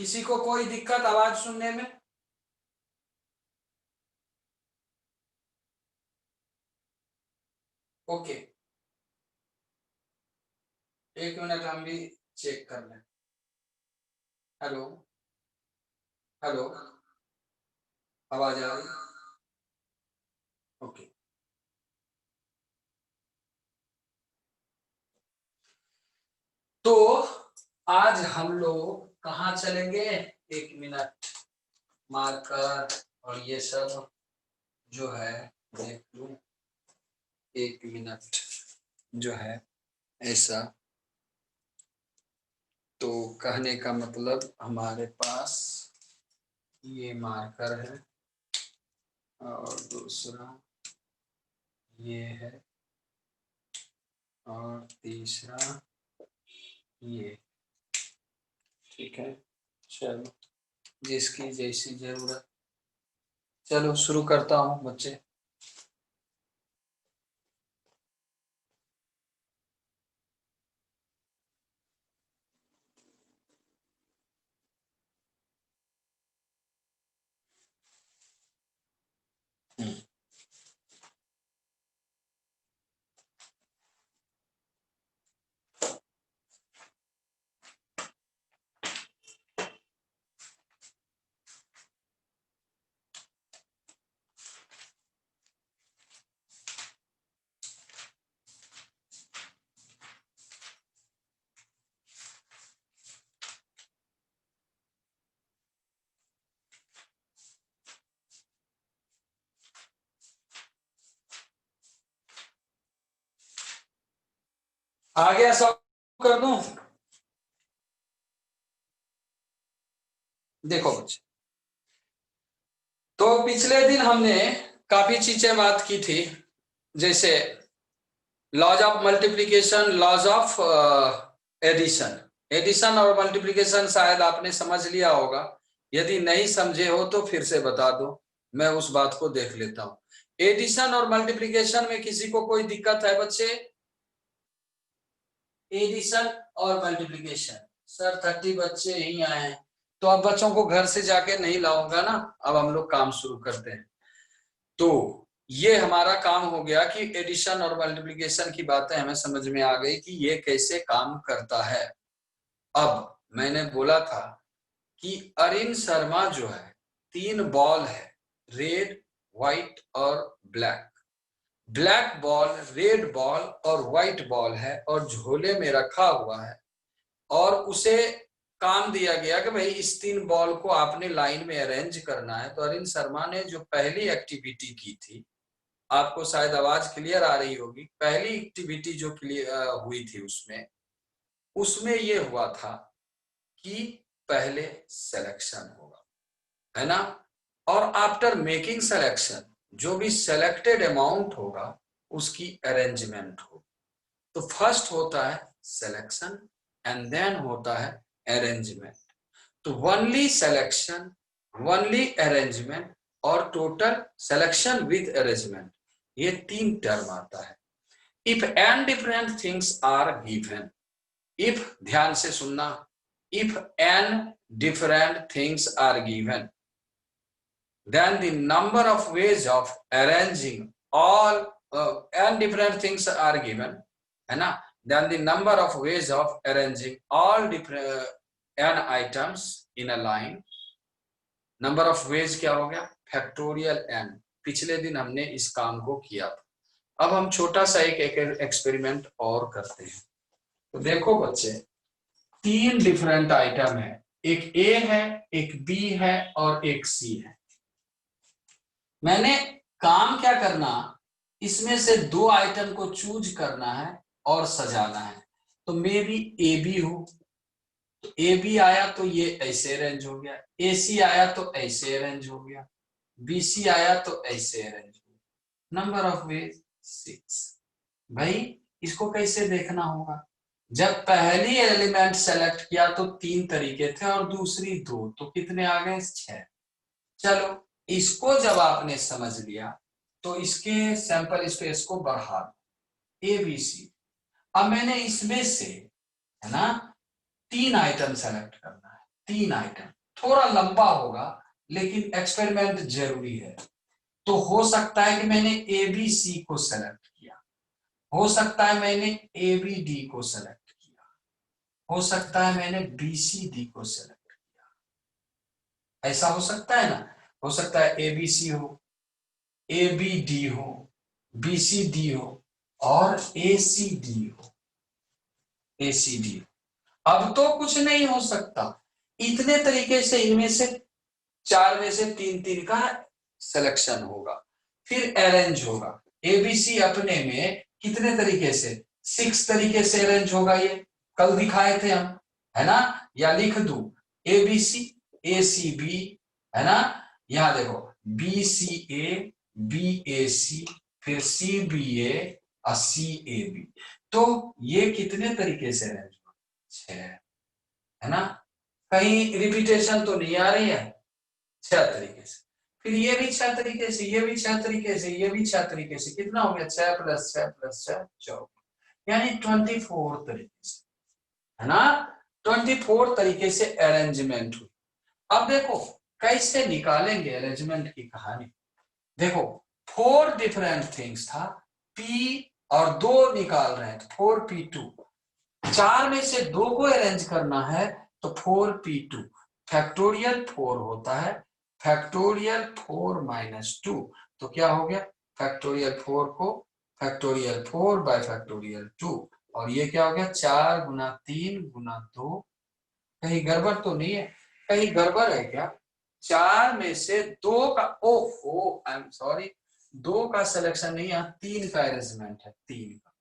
किसी को कोई दिक्कत आवाज सुनने में? ओके, एक मिनट हम भी चेक कर लें। हेलो हेलो, आवाज आ रही? ओके, तो आज हम लोग कहाँ चलेंगे? एक मिनट, मार्कर और ये सब जो है देख लूं। एक मिनट जो है ऐसा, तो कहने का मतलब हमारे पास ये मार्कर है और दूसरा ये है और तीसरा ये। ठीक है, चलो जिसकी जैसी जरूरत। चलो शुरू करता हूँ बच्चे। आ गया, सब कर दूं? देखो बच्चे, तो पिछले दिन हमने काफी चीजें बात की थी, जैसे laws of multiplication, laws of addition. Addition और मल्टीप्लिकेशन शायद आपने समझ लिया होगा। यदि नहीं समझे हो तो फिर से बता दो, मैं उस बात को देख लेता हूं। एडिशन और मल्टीप्लिकेशन में किसी को कोई दिक्कत है बच्चे? एडिशन और मल्टीप्लिकेशन, सर 30 बच्चे ही आए हैं, तो अब बच्चों को घर से जाके नहीं लाऊंगा ना। अब हम लोग काम शुरू करते हैं। तो ये हमारा काम हो गया कि एडिशन और मल्टीप्लिकेशन की बातें हमें समझ में आ गई कि ये कैसे काम करता है। अब मैंने बोला था कि अरिन शर्मा जो है, 3 बॉल है, रेड, व्हाइट और black. Black ball, red ball और व्हाइट बॉल है और झोले में रखा हुआ है, और उसे काम दिया गया कि भाई इस 3 बॉल को आपने लाइन में अरेंज करना है। तो अरिन शर्मा ने जो पहली एक्टिविटी की थी, आपको शायद आवाज क्लियर आ रही होगी, पहली एक्टिविटी जो क्लियर हुई थी उसमें ये हुआ था कि पहले सिलेक्शन होगा, है ना, और आफ्टर मेकिंग सिलेक्शन जो भी सिलेक्टेड अमाउंट होगा उसकी अरेंजमेंट होगी। तो फर्स्ट होता है सिलेक्शन एंड देन होता है अरेंजमेंट। तो ओनली सिलेक्शन, ओनली अरेंजमेंट और टोटल सिलेक्शन विद अरेंजमेंट, ये 3 टर्म आता है। If n different things are given, if, ध्यान से सुनना, if n different things are given, then the number of ways of arranging all and different things are given, है ना, then the number of ways of arranging all different n items in a line। Number of veg क्या हो गया? Factorial n। पिछले दिन हमने इस काम को किया था। अब हम छोटा सा एक एक्सपेरिमेंट और करते हैं। तो देखो बच्चे, 3 डिफरेंट आइटम है, एक ए है, एक बी है और एक सी है। मैंने काम क्या करना, इसमें से 2 आइटम को चूज करना है और सजाना है। तो मे बी ए बी हो, तो ए बी आया तो ये ऐसे अरेंज हो गया, ए सी आया तो ऐसे अरेंज हो गया, बी सी आया तो ऐसे अरेंज हो गया। Number of veg 6। भाई इसको कैसे देखना होगा? जब पहली एलिमेंट सेलेक्ट किया तो 3 तरीके थे और दूसरी 2, तो कितने आ गए? 6। चलो इसको जब आपने समझ लिया तो इसके सैंपल स्पेस को बढ़ा दो, ए बी सी। अब मैंने इसमें से, है ना, 3 आइटम सेलेक्ट करना है। 3 आइटम, थोड़ा लंबा होगा लेकिन एक्सपेरिमेंट जरूरी है। तो हो सकता है कि मैंने ABC को सेलेक्ट किया, हो सकता है मैंने ABD को सेलेक्ट किया, हो सकता है मैंने BCD को सेलेक्ट किया, ऐसा हो सकता है ना। हो सकता है ABC हो, ABD हो, BCD हो और ACD हो, ACD। अब तो कुछ नहीं हो सकता, इतने तरीके से इनमें से 4 में से 3 का सिलेक्शन होगा, फिर अरेंज होगा। ABC अपने में कितने तरीके से, 6 तरीके से अरेंज होगा, ये कल दिखाए थे हम, है ना। या लिख दूं ABC ACB, है ना। यहां देखो BCA BAC फिर CBA और CAB। तो ये कितने तरीके से अरेंज होगा, 6, है ना। कहीं रिपीटेशन तो नहीं आ रही है, 6 तरीके से। फिर ये भी 6 तरीके से, ये भी 6 तरीके से, ये भी 6 तरीके से, कितना हो गया 6 + 6 + 6 24, यानी 24 तरीके से, है ना। 24 तरीके से अरेंजमेंट हुई। अब देखो कैसे निकालेंगे अरेंजमेंट की कहानी। देखो 4 डिफरेंट थिंग्स था, P और 2 निकाल रहे हैं, 4P2। 4 में से 2 को अरेंज करना है तो 4P2, फैक्टोरियल 4 होता है, फैक्टोरियल 4 - 2, तो क्या हो गया फैक्टोरियल 4 को फैक्टोरियल 4 बाय फैक्टोरियल 2, और ये क्या हो गया 4 × 3 × 2। कहीं गड़बड़ तो नहीं है, कहीं गड़बड़ है क्या। 4 में से 2 का, ओहो आई एम सॉरी, 2 का सिलेक्शन नहीं है, 3 का अरेंजमेंट है, 3 का,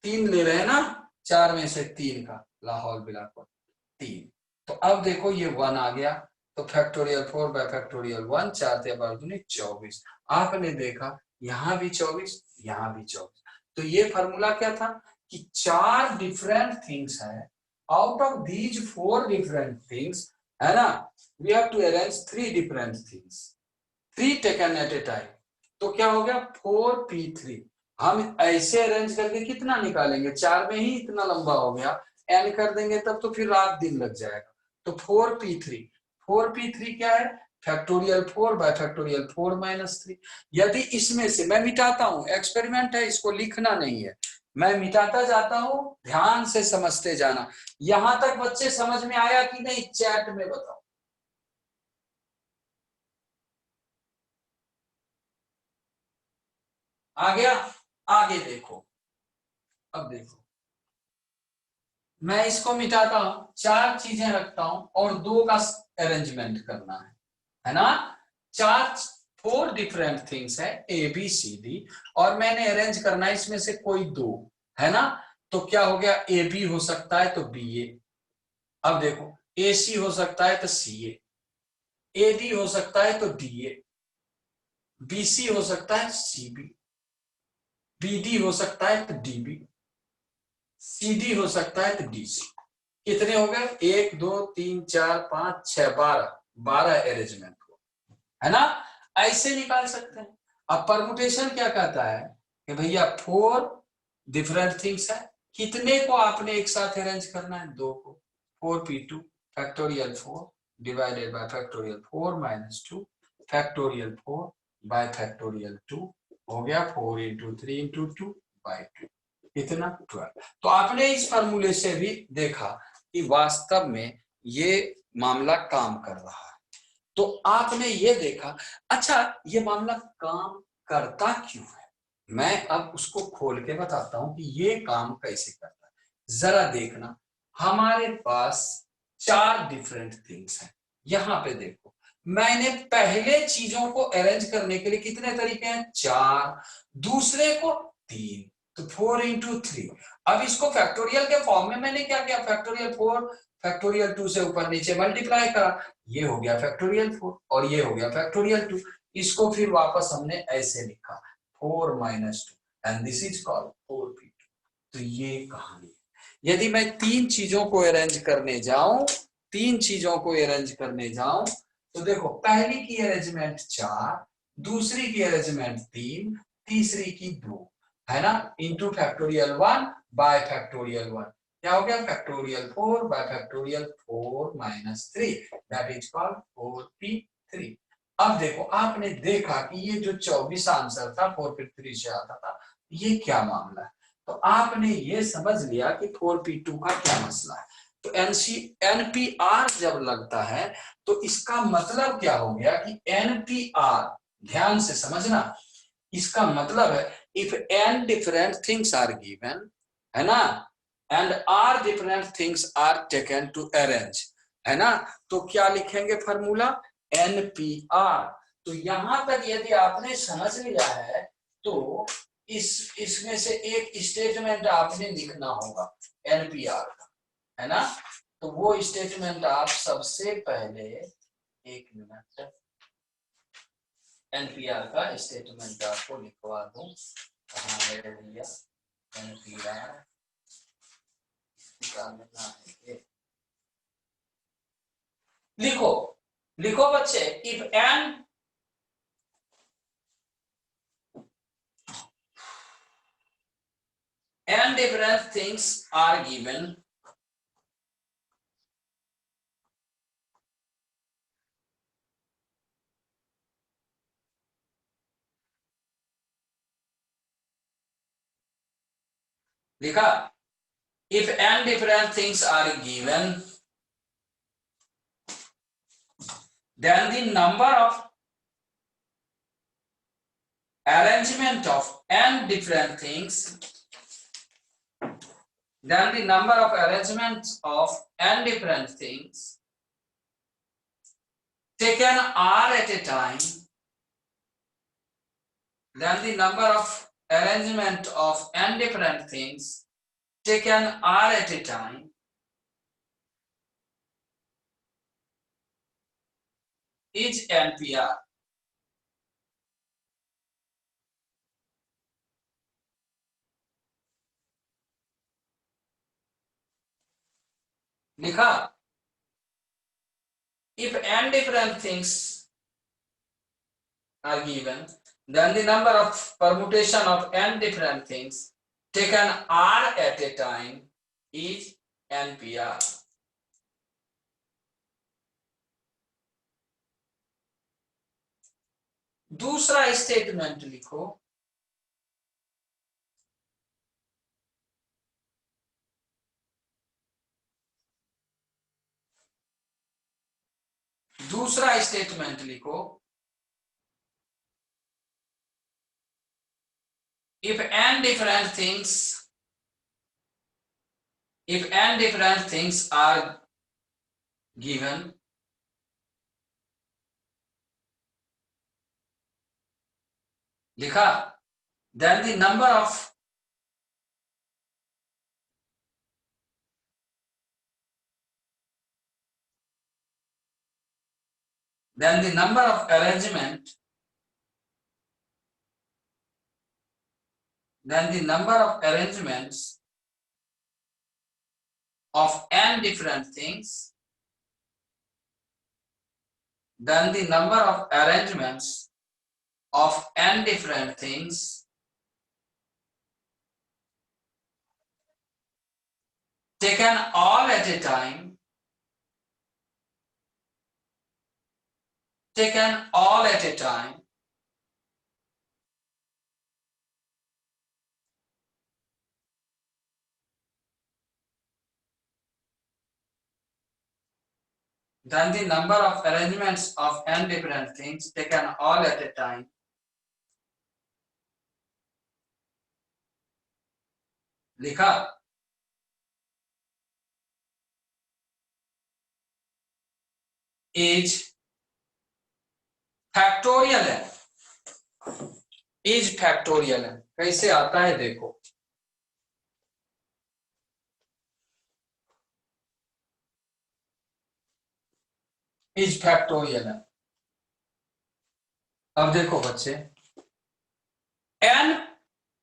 3 ले रहे हैं ना, 4 में से 3 का, लाहौल बिलासपुर 3। तो अब देखो ये 1 आ गया, तो फैक्टोरियल 4 बाय फैक्टोरियल 1, 4 × 3 = 24। आपने देखा यहां भी 24, यहां भी 24। तो ये फॉर्मूला क्या था कि 4 डिफरेंट थिंग्स है, out of these 4 different things, है ना, we have to arrange 3 different things, 3 taken at a time. तो क्या हो गया 4P3। हम ऐसे अरेंज करके कितना निकालेंगे, 4 में ही इतना लंबा हो गया, एन कर देंगे तब तो फिर रात दिन लग जाएगा। तो 4P3, 4P3 क्या है फैक्टोरियल 4 बाय फैक्टोरियल 4 - 3। यदि इसमें से मैं मिटाता हूं, एक्सपेरिमेंट है, इसको लिखना नहीं है, मैं मिटाता जाता हूं, ध्यान से समझते जाना। यहां तक बच्चे समझ में आया कि नहीं, चैट में बताओ। आ गया, आगे देखो। अब देखो मैं इसको मिटाता हूं, 4 चीजें रखता हूं और 2 का अरेंजमेंट करना है ना। 4 डिफरेंट थिंग्स है ABCD, और मैंने अरेंज करना है इसमें से कोई 2, है ना। तो क्या हो गया AB हो सकता है तो BA, अब देखो AC हो सकता है तो CA, AD हो सकता है तो DA, BC हो सकता है CB, BD हो सकता है तो DB, CD हो सकता है तो DC। कितने हो गए 1 2 3 4 5 6 12, 12 अरेंजमेंट हो, है ना। ऐसे निकाल सकते हैं। अब परमुटेशन क्या कहता है कि भैया 4 डिफरेंट थिंग्स है, कितने को आपने एक साथ अरेंज करना है, 2 को, 4P2 factorial 4 divided by factorial 4 - 2 factorial 4 bye factorial 2, हो गया 4 × 3 × 2 बाय 2, कितना 12। तो आपने इस फॉर्मूले से भी देखा कि वास्तव में ये मामला काम कर रहा है। तो आपने ये देखा, अच्छा ये मामला काम करता क्यों है, मैं अब उसको खोल के बताता हूं कि ये काम कैसे करता है। जरा देखना, हमारे पास 4 डिफरेंट थिंग्स हैं। यहां पे देखो मैंने पहले चीजों को अरेंज करने के लिए कितने तरीके हैं, 4, दूसरे को 3, तो 4 × 3। अब इसको फैक्टोरियल के फॉर्म में मैंने क्या किया, फैक्टोरियल 4 फैक्टोरियल 2 से ऊपर नीचे मल्टीप्लाई करा, ये हो गया फैक्टोरियल 4 और ये हो गया फैक्टोरियल 2। इसको फिर वापस हमने ऐसे लिखा 4 - 2 and this is called 4P2। तो ये कहानी है। यदि मैं 3 चीजों को अरेंज करने जाऊं, 3 चीजों को अरेंज करने जाऊं, तो देखो पहली की अरेंजमेंट 4, दूसरी की अरेंजमेंट 3, तीसरी की 2, है ना, इंटू फैक्टोरियल 1 बाय फैक्टोरियल 1। क्या हो गया, factorial 4 bye factorial 4 minus 3 that is called 4p3। अब देखो आपने देखा कि ये जो 24 आंसर था 4p3 से आता था, ये क्या मामला है। तो आपने ये समझ लिया कि 4p2 का क्या मसला है। तो एनपीआर जब लगता है तो इसका मतलब क्या हो गया कि एनपीआर, ध्यान से समझना, इसका मतलब है if n different things are given, है ना, and r different things are taken to arrange, है ना, तो क्या लिखेंगे फॉर्मूला, एनपीआर। तो यहां तक यदि आपने समझ लिया है तो इसमें से एक स्टेटमेंट आपने लिखना होगा एनपीआर का, है ना। तो वो स्टेटमेंट आप सबसे पहले, एक मिनट, एनपीआर का स्टेटमेंट आपको लिखवा दूं, कहाँ है भैया एनपीआर निकालना है, लिखो लिखो बच्चे, if n different things are given, लिखा, if n different things are given, then the number of arrangement of n different things, then the number of arrangements of n different things taken r at a time, then the number of arrangement of n different things taken r at a time is NPR. लिखा, if n different things are given, then the number of permutation of n different things taken r at a time is NPR. दूसरा statement लिखो, दूसरा statement लिखो, if n different things are given, लिखा, then the number of arrangement, then the number of arrangements of n different things, then the number of arrangements of n different things taken all at a time, taken all at a time then the number of arrangements of n different things taken all at a time लिखा, is factorial है, is factorial है। कैसे आता है देखो, is factorial है। अब देखो बच्चे, n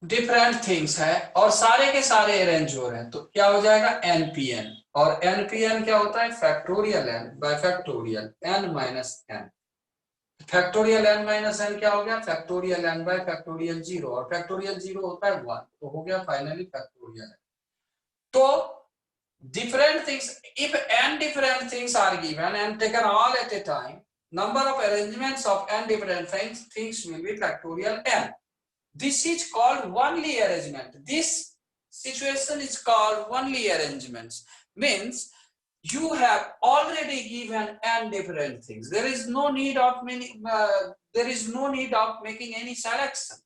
डिफरेंट थिंग्स है और सारे के सारे अरेंज हो रहे हैं, तो क्या हो जाएगा npn, और npn क्या होता है, factorial n bye factorial n minus n। Factorial n minus n क्या हो गया, फैक्टोरियल n बाय फैक्टोरियल 0, और फैक्टोरियल 0 होता है 1, तो हो गया फाइनली फैक्टोरियल। तो different things. If n different things are given and taken all at a time, number of arrangements of n different things will be factorial n. This is called one-ly arrangement. This situation is called one-ly arrangements. Means you have already given n different things. There is no need of making any selection,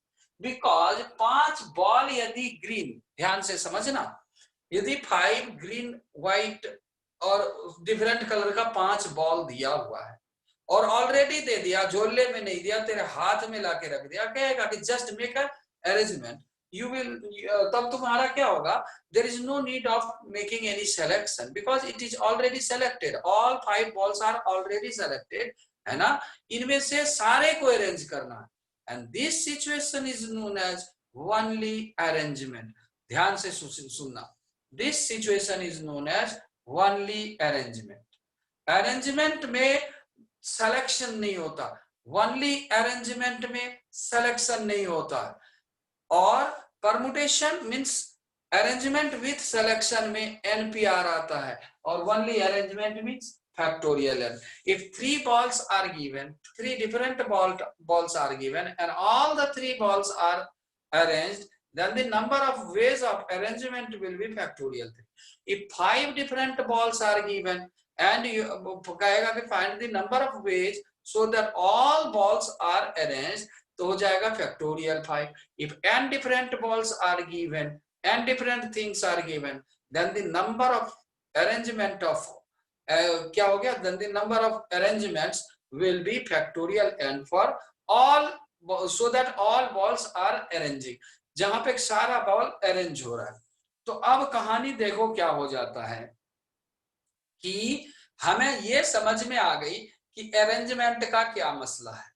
because 5 ball यदि green, ध्यान से समझना, यदि 5 green white और different colour का 5 ball दिया हुआ है और ऑलरेडी दे दिया, झोले में नहीं दिया, तेरे हाथ में लाके रख दिया, कहेगा कि just make a arrangement, you will तब तुम्हारा क्या होगा, there is no need of making any selection because it is already selected, all 5 balls are already selected, है ना, इनमें से सारे को अरेंज करना है, and this situation is known as one-ly arrangement. ध्यान से सुनना, this situation is known as one-ly arrangement. arrangement में selection नहीं होता, one-ly arrangement में selection नहीं होता है, और permutation means arrangement with selection में NPR आता है, और only arrangement means factorial n. If 3 balls are given, 3 different balls are given and all the 3 balls are arranged, then the number of ways of arrangement will be factorial 3. If 5 different balls are given and you कहेगा कि find the number of ways so that all balls are arranged, तो हो जाएगा factorial 5. If n different balls are given, n different things are given, then the number of arrangement of क्या हो गया, then the number of arrangements will be factorial n for all, so that all balls are arranging, जहां पे सारा ball arrange हो रहा है. तो अब कहानी देखो क्या हो जाता है कि हमें ये समझ में आ गई कि अरेंजमेंट का क्या मसला है.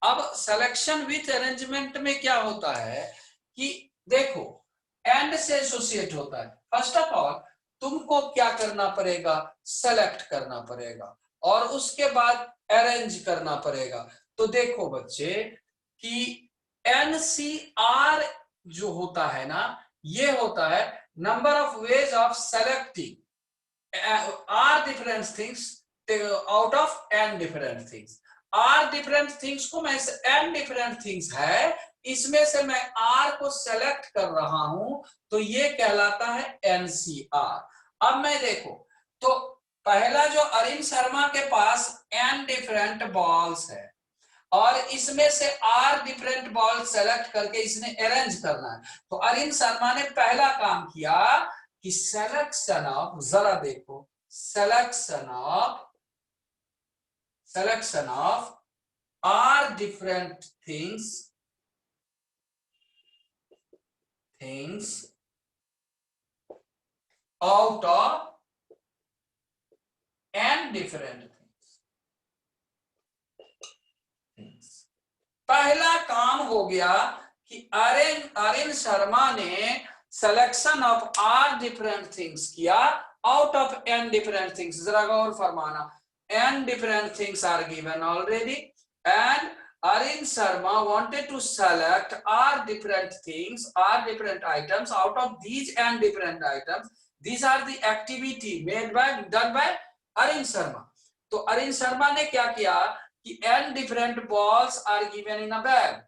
अब सिलेक्शन विथ अरेंजमेंट में क्या होता है कि देखो एंड से एसोसिएट होता है. फर्स्ट ऑफ ऑल तुमको क्या करना पड़ेगा, सेलेक्ट करना पड़ेगा और उसके बाद अरेंज करना पड़ेगा. तो देखो बच्चे कि NCR जो होता है ना, ये होता है number of ways of selecting R different things out of n different things. R different things को मैं n डिफरेंट थिंग्स है, इसमें से मैं R को सेलेक्ट कर रहा हूं, तो ये कहलाता है NCR. अब मैं देखो तो पहला जो अरिन शर्मा के पास n डिफरेंट बॉल्स है और इसमें से R डिफरेंट बॉल सेलेक्ट करके इसने अरेंज करना है. तो अरिन शर्मा ने पहला काम किया कि सिलेक्शन ऑफ, जरा देखो, selection of R different things out of n different things. पहला काम हो गया कि अरिन शर्मा ने selection of R different things किया out of n different things. जरा गौर फरमाना, n different things are given already and Arin Sharma wanted to select R different things, R different items out of these n different items. These are the activity done by Arin Sharma. तो Arin Sharma ने क्या किया कि n different balls are given in a bag.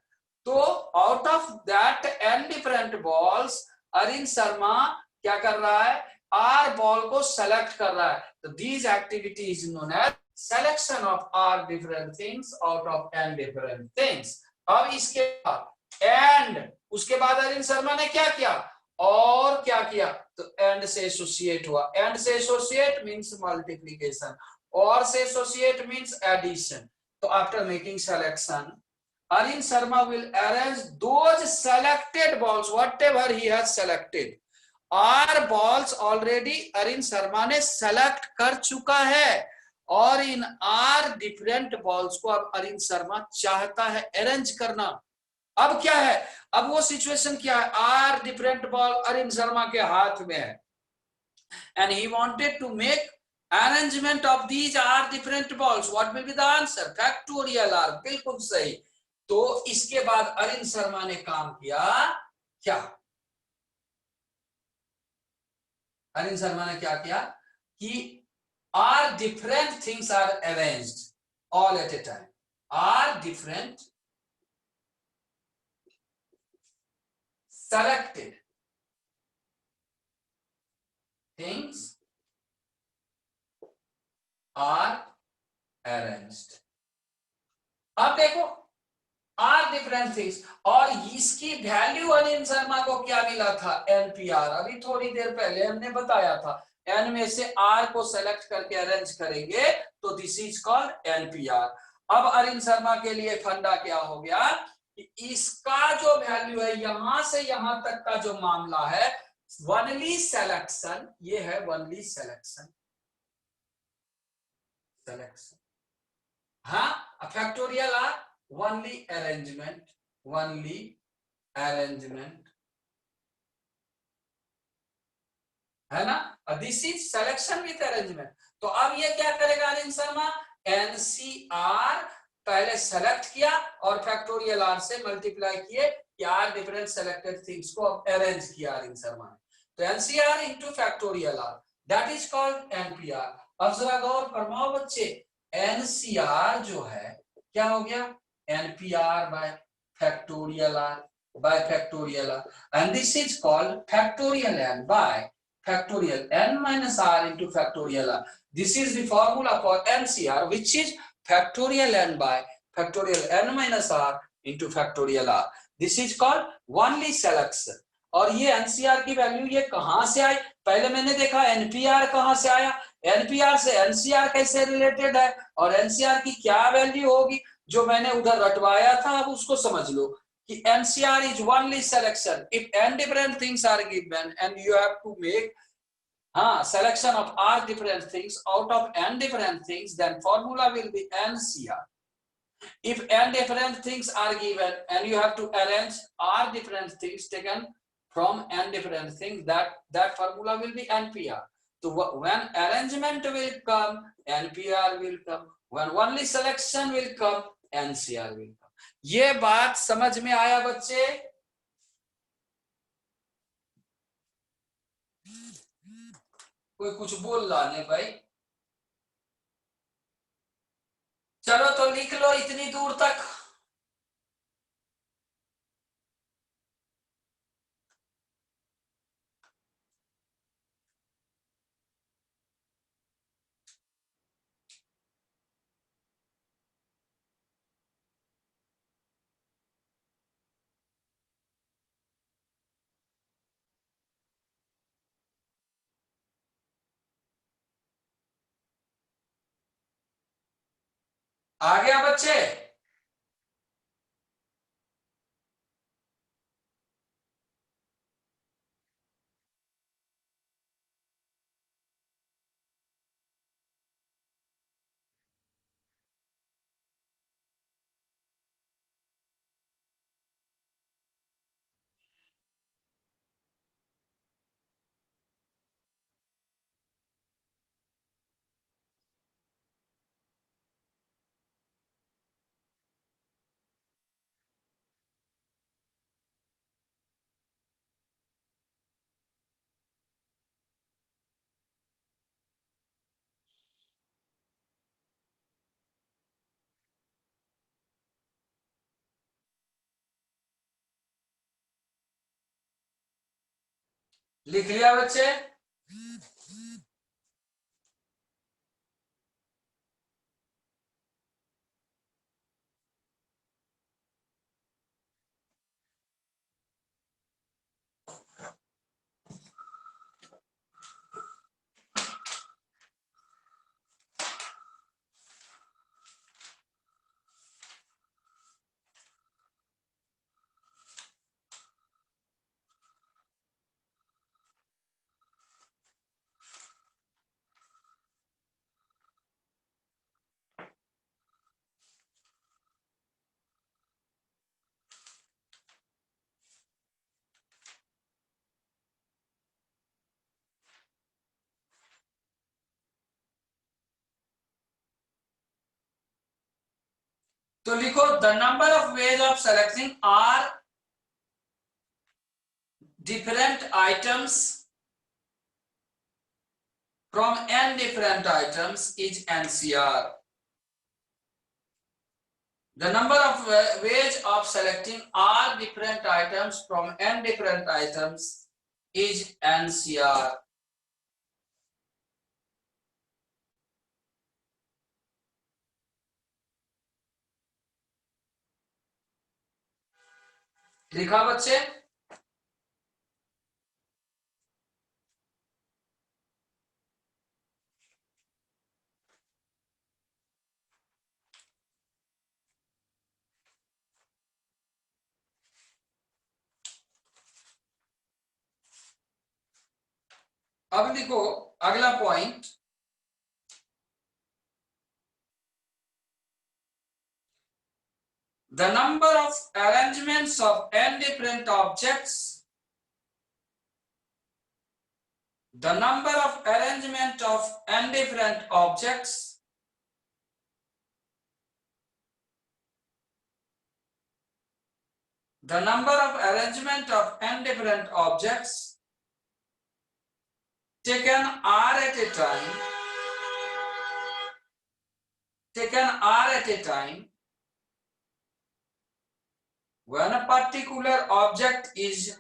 तो out of that n different balls Arin Sharma क्या कर रहा है, R बॉल को सेलेक्ट कर रहा है. तो these activity is known as selection of R different things out of n different things. अब इसके बाद and उसके बाद अरिन शर्मा ने क्या किया और क्या किया, तो and से एसोसिएट हुआ. and से एसोसिएट मींस मल्टीप्लिकेशन, और से एसोसिएट मींस एडिशन. तो after making selection Arin Sharma will arrange those selected balls, whatever he has selected. R balls already अरिन Sharma ने सेलेक्ट कर चुका है और इन R डिफरेंट बॉल्स को अब अरिन शर्मा चाहता है अरेंज करना. अब क्या है, अब वो सिचुएशन क्या है, R डिफरेंट बॉल अरिन शर्मा के हाथ में है and he wanted to make arrangement of these R different balls. What will be the answer? Factorial R. बिल्कुल सही. तो इसके बाद अरिन शर्मा ने काम किया क्या, अनिल शर्मा ने क्या किया कि r different things are arranged all at a time, r different selected things are arranged। अब देखो आर डिफरेंट थिंग्स, और इसकी वैल्यू अनिल शर्मा को क्या मिला था, एनपीआर। अभी थोड़ी देर पहले हमने बताया था एन में से आर को सेलेक्ट करके अरेंज करेंगे तो दिस इज कॉल्ड एनपीआर। अब अनिल शर्मा के लिए फंडा क्या हो गया कि इसका जो वैल्यू है यहां से यहां तक का जो मामला है वनली सेलेक्शन, ये है वनली सेलेक्शन, सेलेक्शन। हाँ factorial r only arrangement, only arrangement, है ना। This is selection with arrangement. तो अब ये क्या करेगा अनिल शर्मा, एनसीआर पहले सेलेक्ट किया और फैक्टोरियल आर से मल्टीप्लाई किए, आर डिफरेंट सेलेक्टेड थिंग्स को अरेंज किया अनिल शर्मा ने। तो nCr into factorial r, that is called nPr. अब जरा गौर फरमाओ बच्चे, एनसीआर जो है क्या हो गया, nPr by factorial r, by factorial r, and this is called factorial n by factorial n minus r into factorial r. This is the formula for NCR, which is factorial n by factorial n minus r into factorial r. This is called only selection। और ये NCR की value ये कहां से आई, पहले मैंने देखा NPR कहां से आया, एनपीआर से एनसीआर कैसे रिलेटेड है और एनसीआर की क्या वैल्यू होगी, जो मैंने उधर रटवाया था अब उसको समझ लो कि NCR is only selection if n different things are given and you have to make selection of r different things out of n different things, then formula will be NCR। if n different things are given and you have to arrange r different things taken from n different things, that formula will be NPR। so when arrangement will come, NPR will come, when only selection will come, NCR will come। ये बात समझ में आया बच्चे, कोई कुछ बोल रहा है भाई, चलो तो लिख लो इतनी दूर तक। आ गया बच्चे, लिख लिया बच्चे। तो लिखो the number of ways of selecting are different items from n different items is NCR. The number of ways of selecting all different items from n different items is NCR. लिखा बच्चे? अब लिखो अगला point, the number of arrangements of n different objects, the number of arrangement of n different objects the number of arrangement of n different objects taken r at a time when a particular object is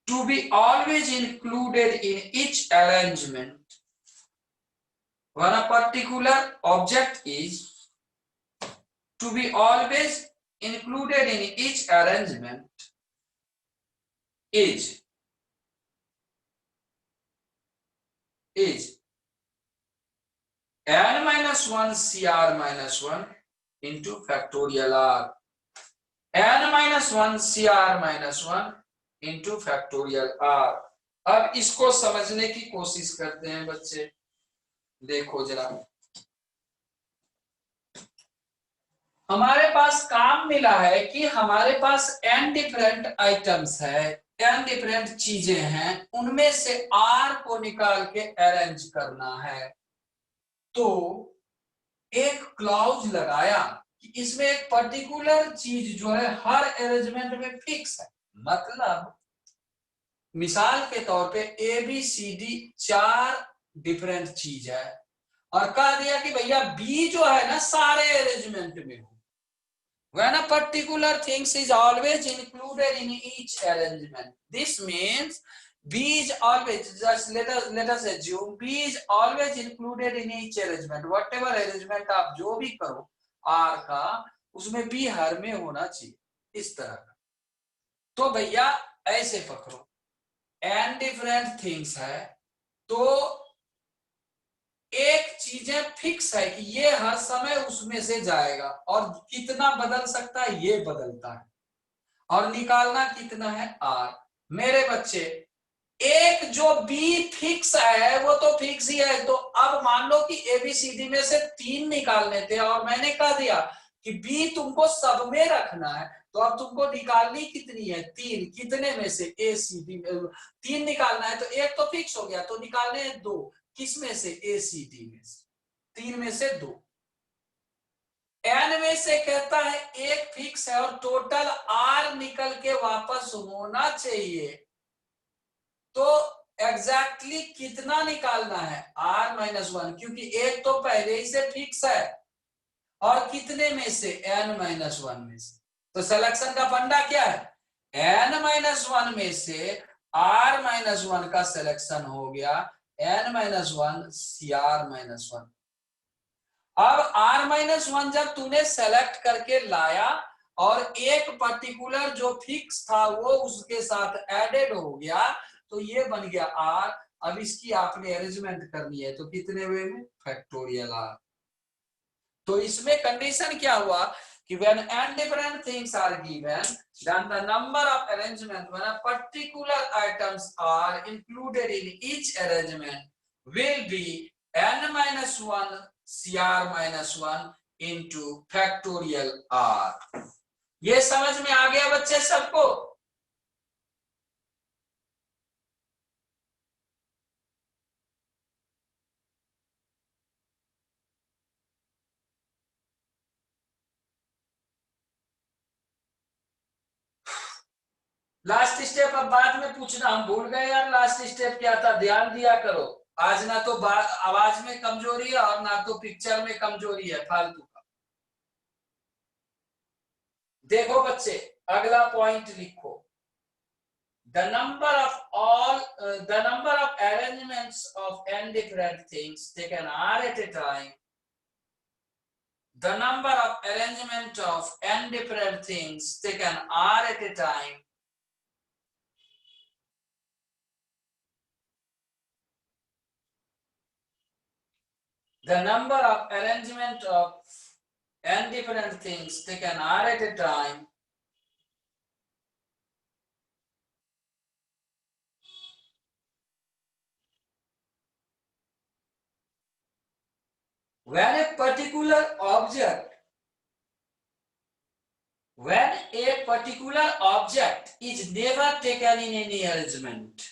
to be always included in each arrangement. When a particular object is to be always included in each arrangement is n minus 1 CR minus 1 into factorial R. n minus 1 CR minus 1 into factorial R. अब इसको समझने की कोशिश करते हैं बच्चे। देखो जरा, हमारे पास काम मिला है कि हमारे पास n डिफरेंट आइटम्स है, n डिफरेंट चीजें हैं, उनमें से R को निकाल के अरेंज करना है। तो एक क्लॉज लगाया कि इसमें एक पर्टिकुलर चीज जो है हर अरेंजमेंट में फिक्स है। मतलब मिसाल के तौर पे ABCD 4 डिफरेंट चीज है और कह दिया कि भैया B जो है ना सारे अरेंजमेंट में हो। When a particular things is always included in each arrangement, this means B is always, just let us assume B is always included in each arrangement. Whatever arrangement आप जो भी करो R का, उसमें B हर में होना चाहिए, इस तरह का। तो भैया ऐसे पकड़ो, n डिफरेंट थिंग्स है तो एक चीजें फिक्स है कि ये हर समय उसमें से जाएगा और कितना बदल सकता है ये बदलता है और निकालना कितना है R। मेरे बच्चे एक जो B फिक्स है वो तो फिक्स ही है। तो अब मान लो कि ABCD में से 3 निकालने थे और मैंने कह दिया कि B तुमको सब में रखना है, तो अब तुमको निकालनी कितनी है 3। कितने में से ACD 3 निकालना है, तो एक तो फिक्स हो गया, तो निकालने हैं 2। किस में से ACD में से 3 में से 2। n में से कहता है एक फिक्स है और टोटल R निकल के वापस होना चाहिए। तो एग्जैक्टली कितना निकालना है R माइनस 1, क्योंकि एक तो पहले ही से फिक्स है और कितने में से n माइनस 1 में से। तो सिलेक्शन का फंडा क्या है, n माइनस 1 में से R माइनस 1 का सिलेक्शन हो गया, n माइनस 1 CR माइनस 1। अब R माइनस 1 जब तूने सेलेक्ट करके लाया और एक पर्टिकुलर जो फिक्स था वो उसके साथ एडेड हो गया, तो ये बन गया R। अब इसकी आपने अरेंजमेंट करनी है, तो कितने वे में, फैक्टोरियल R। तो इसमें कंडीशन क्या हुआ कि when n different things are given, then the number of arrangement when a particular items are included in each arrangement will be n minus 1 CR minus 1 into factorial R। ये समझ में आ गया बच्चे सबको? लास्ट स्टेप अब बाद में पूछना, हम भूल गए यार लास्ट स्टेप क्या था, ध्यान दिया करो। आज ना तो आवाज में कमजोरी है और ना तो पिक्चर में कमजोरी है फालतू का। देखो बच्चे, अगला पॉइंट लिखो। The number of arrangements of n different things taken r at a time. The number of arrangement of n different things taken r at a time. The number of arrangement of n different things taken r at a time. When a particular object is never taken in any arrangement.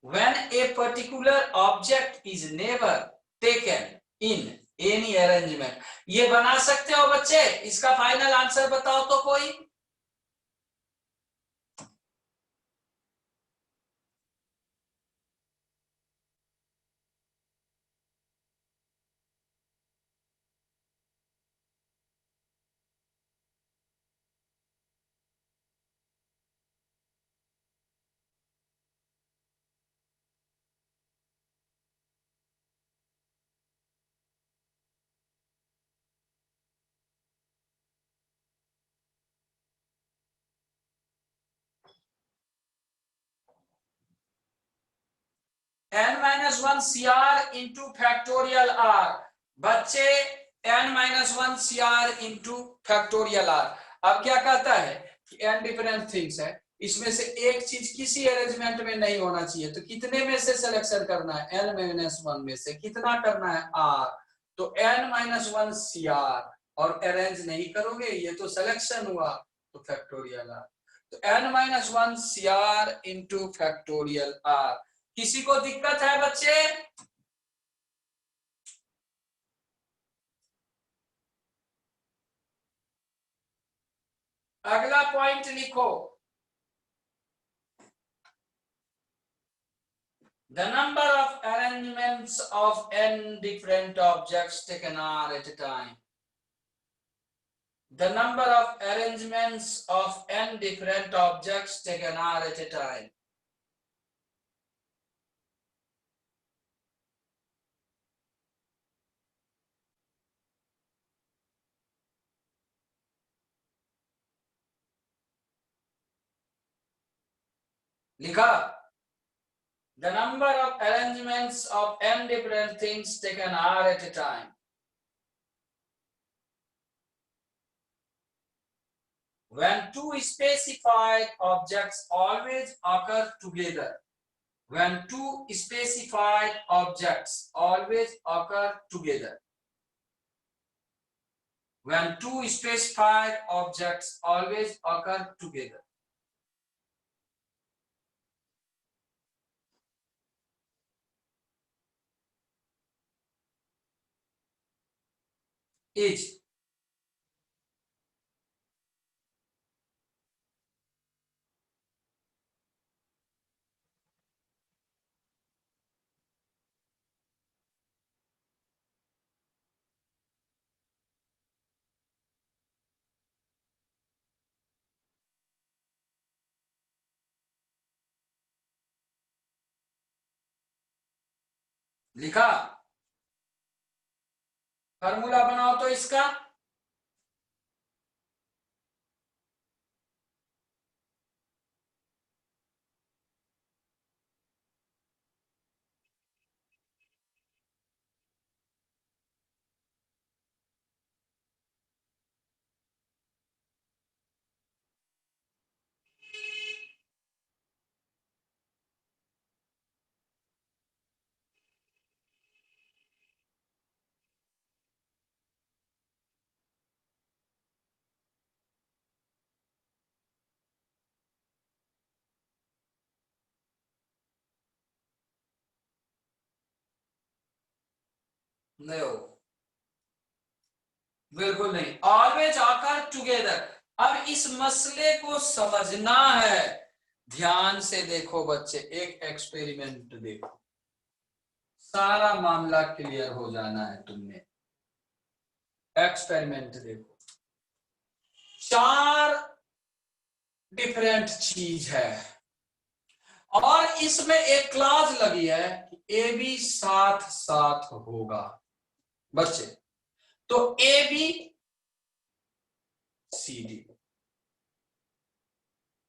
When a particular object is never taken in any arrangement. ये बना सकते हो बच्चे, इसका final answer बताओ तो कोई। n-1 CR into factorial r। बच्चे n-1 CR into factorial r। अब क्या कहता है कि n डिफरेंट थिंग्स है, इसमें से एक चीज किसी अरेंजमेंट में नहीं होना चाहिए, तो कितने में से सिलेक्शन करना है, n-1 में से कितना करना है r, तो n-1 CR और अरेंज नहीं करोगे ये तो सिलेक्शन हुआ, तो फैक्टोरियल r, तो n-1 CR into factorial r। किसी को दिक्कत है बच्चे? अगला पॉइंट लिखो। The number of arrangements of n different objects taken are at a time. The number of arrangements of n different objects taken are at a time. लिखा? The number of arrangements of n different things taken are at a time. When two specified objects always occur together. When two specified objects always occur together. When two specified objects always occur together. Is लिखा? Formula बनाओ तो इसका। नहीं हो, बिल्कुल नहीं। Always occur together, अब इस मसले को समझना है। ध्यान से देखो बच्चे, एक एक्सपेरिमेंट देखो, सारा मामला क्लियर हो जाना है तुमने। एक्सपेरिमेंट देखो, चार डिफरेंट चीज है और इसमें एक क्लॉज लगी है कि ए बी साथ साथ होगा बच्चे। तो A B C D,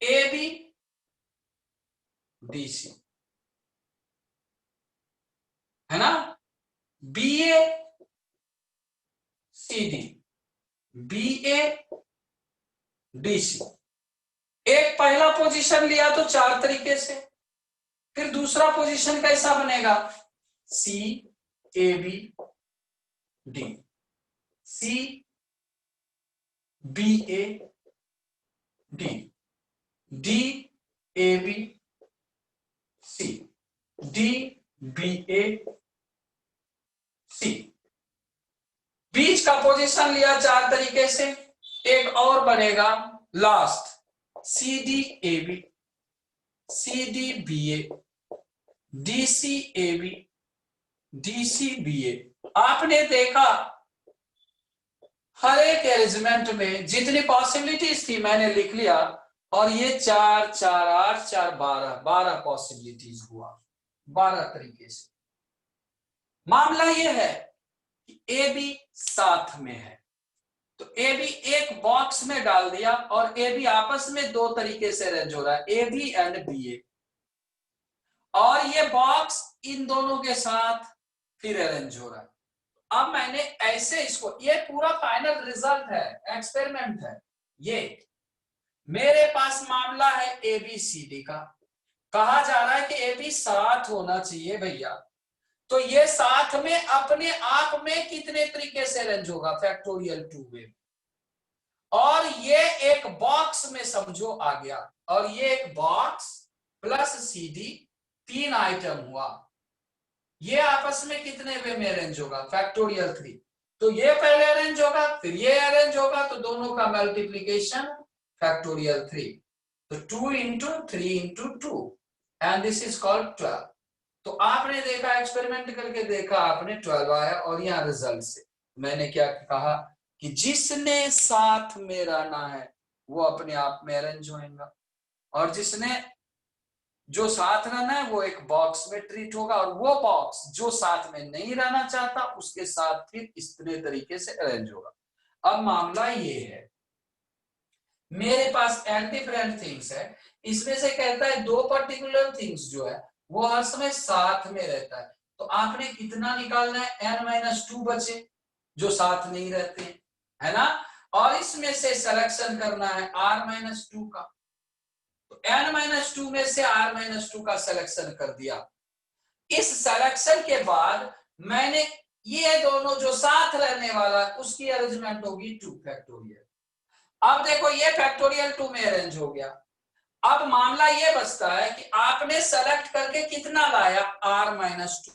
A B D C, है ना, B A C D, B A D C. एक पहला पोजीशन लिया तो चार तरीके से, फिर दूसरा पोजीशन कैसा बनेगा, C A B D, C B A D, D A B C, D B A C. बीच का पोजीशन लिया चार तरीके से, एक और बनेगा last, C D A B, C D B A, D C A B, D C B A. आपने देखा हर एक अरेंजमेंट में जितनी पॉसिबिलिटीज थी मैंने लिख लिया, और ये चार चार आठ चार 12, 12 पॉसिबिलिटीज हुआ, 12 तरीके से। मामला ये है कि ए बी साथ में है, तो ए बी एक बॉक्स में डाल दिया और ए बी आपस में दो तरीके से अरेंज हो रहा है, ए बी एंड बी ए, और ये बॉक्स इन दोनों के साथ फिर अरेंज हो रहा है। अब मैंने ऐसे इसको, ये पूरा फाइनल रिजल्ट है, एक्सपेरिमेंट है ये। मेरे पास मामला है ए बी सी डी का, कहा जा रहा है कि ए बी साथ होना चाहिए भैया, तो ये साथ में अपने आप में कितने तरीके से अरेंज होगा, फैक्टोरियल 2 वे, और ये एक बॉक्स में समझो आ गया, और ये एक box plus C D, 3 item हुआ, ये आपस में कितने वे में अरेंज होगा, फैक्टोरियल 3। तो ये पहले अरेंज होगा फिर ये अरेंज होगा, तो दोनों का मल्टीप्लीकेशन फैक्टोरियल 3, तो 2 into 3 into 2 and this is called 12। तो आपने देखा, एक्सपेरिमेंट करके देखा आपने, 12 आया, और यहाँ रिजल्ट से मैंने क्या कहा कि जिसने साथ में रहना है वो अपने आप में अरेंज होएगा, और जिसने जो साथ रहना है वो एक बॉक्स में ट्रीट होगा, और वो बॉक्स जो साथ में नहीं रहना चाहता उसके साथ फिर इतने तरीके से अरेंज होगा। अब मामला ये है, मेरे पास एन डिफरेंट थिंग्स है, इसमें से कहता है दो पर्टिकुलर थिंग्स जो है वो हर समय साथ में रहता है, तो आपने कितना निकालना है, n-2 बचे जो साथ नहीं रहते, है ना, और इसमें से सिलेक्शन करना है r-2 का, तो n-2 में से r-2 का सिलेक्शन कर दिया। इस सिलेक्शन के बाद मैंने ये दोनों जो साथ रहने वाला उसकी अरेंजमेंट होगी 2 फैक्टोरियल। अब देखो ये फैक्टोरियल 2 में अरेंज हो गया। अब मामला ये बचता है कि आपने सेलेक्ट करके कितना लाया, r-2,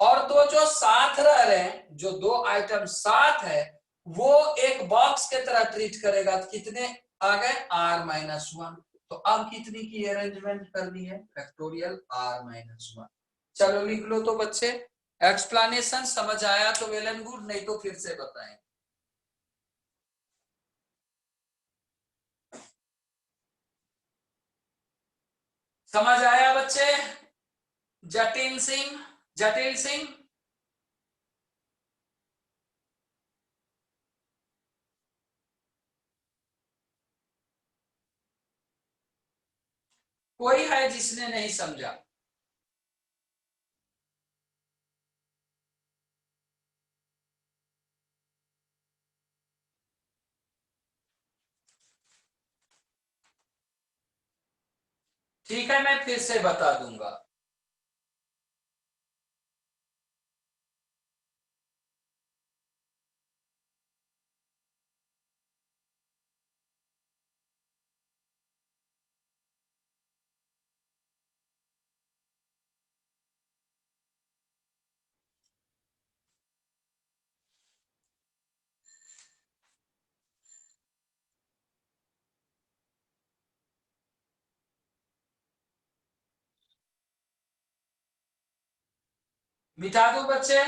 और दो जो साथ रह रहे हैं, जो दो आइटम साथ है, वो एक बॉक्स के तरह ट्रीट करेगा, तो कितने आ गए, r-1। तो अब कितनी की अरेंजमेंट करनी है, फैक्टोरियल r-1। चलो लिख लो तो बच्चे, एक्सप्लेनेशन समझ आया तो वेल एंड गुड, नहीं तो फिर से बताएं। समझ आया बच्चे, जटिल सिंह, जटिल सिंह, कोई है जिसने नहीं समझा, ठीक है मैं फिर से बता दूंगा। मिटा दो बच्चे।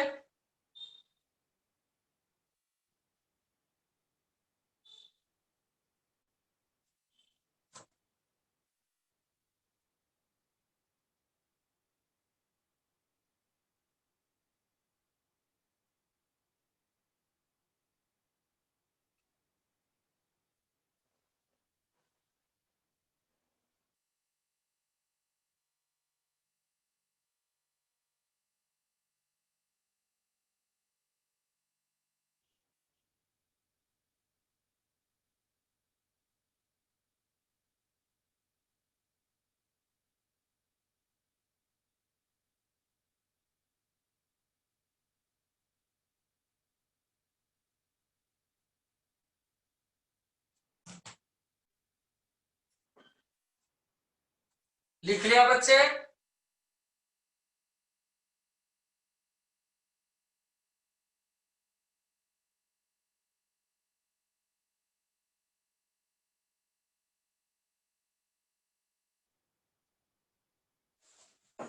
लिख लिया बच्चे?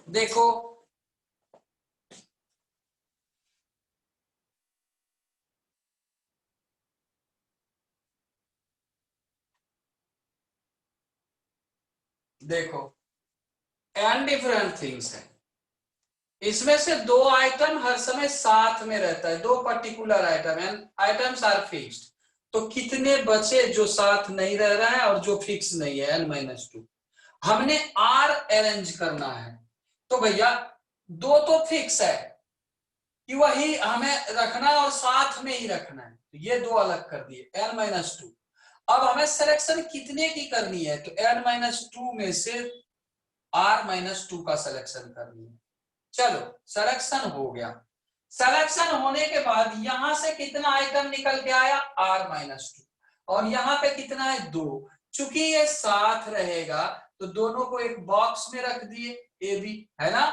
देखो देखो एन डिफरेंट थिंग्स है, इसमें से दो आइटम हर समय साथ में रहता है, दो particular item and items are fixed. तो कितने बचे जो साथ नहीं रह रहा है और जो फिक्स नहीं है, n-2। हमने आर अरेंज करना है, तो भैया दो तो फिक्स है कि वही हमें रखना और साथ में ही रखना है, तो ये दो अलग कर दिए n-2। अब हमें सिलेक्शन कितने की करनी है, तो n-2 में से r-2 का सिलेक्शन करनी है। चलो सिलेक्शन हो गया। सिलेक्शन होने के बाद यहां से कितना आइटम निकल के आया, r-2, और यहाँ पे कितना है, 2। चूंकि ये साथ रहेगा तो दोनों को एक बॉक्स में रख दिए, ए बी है ना,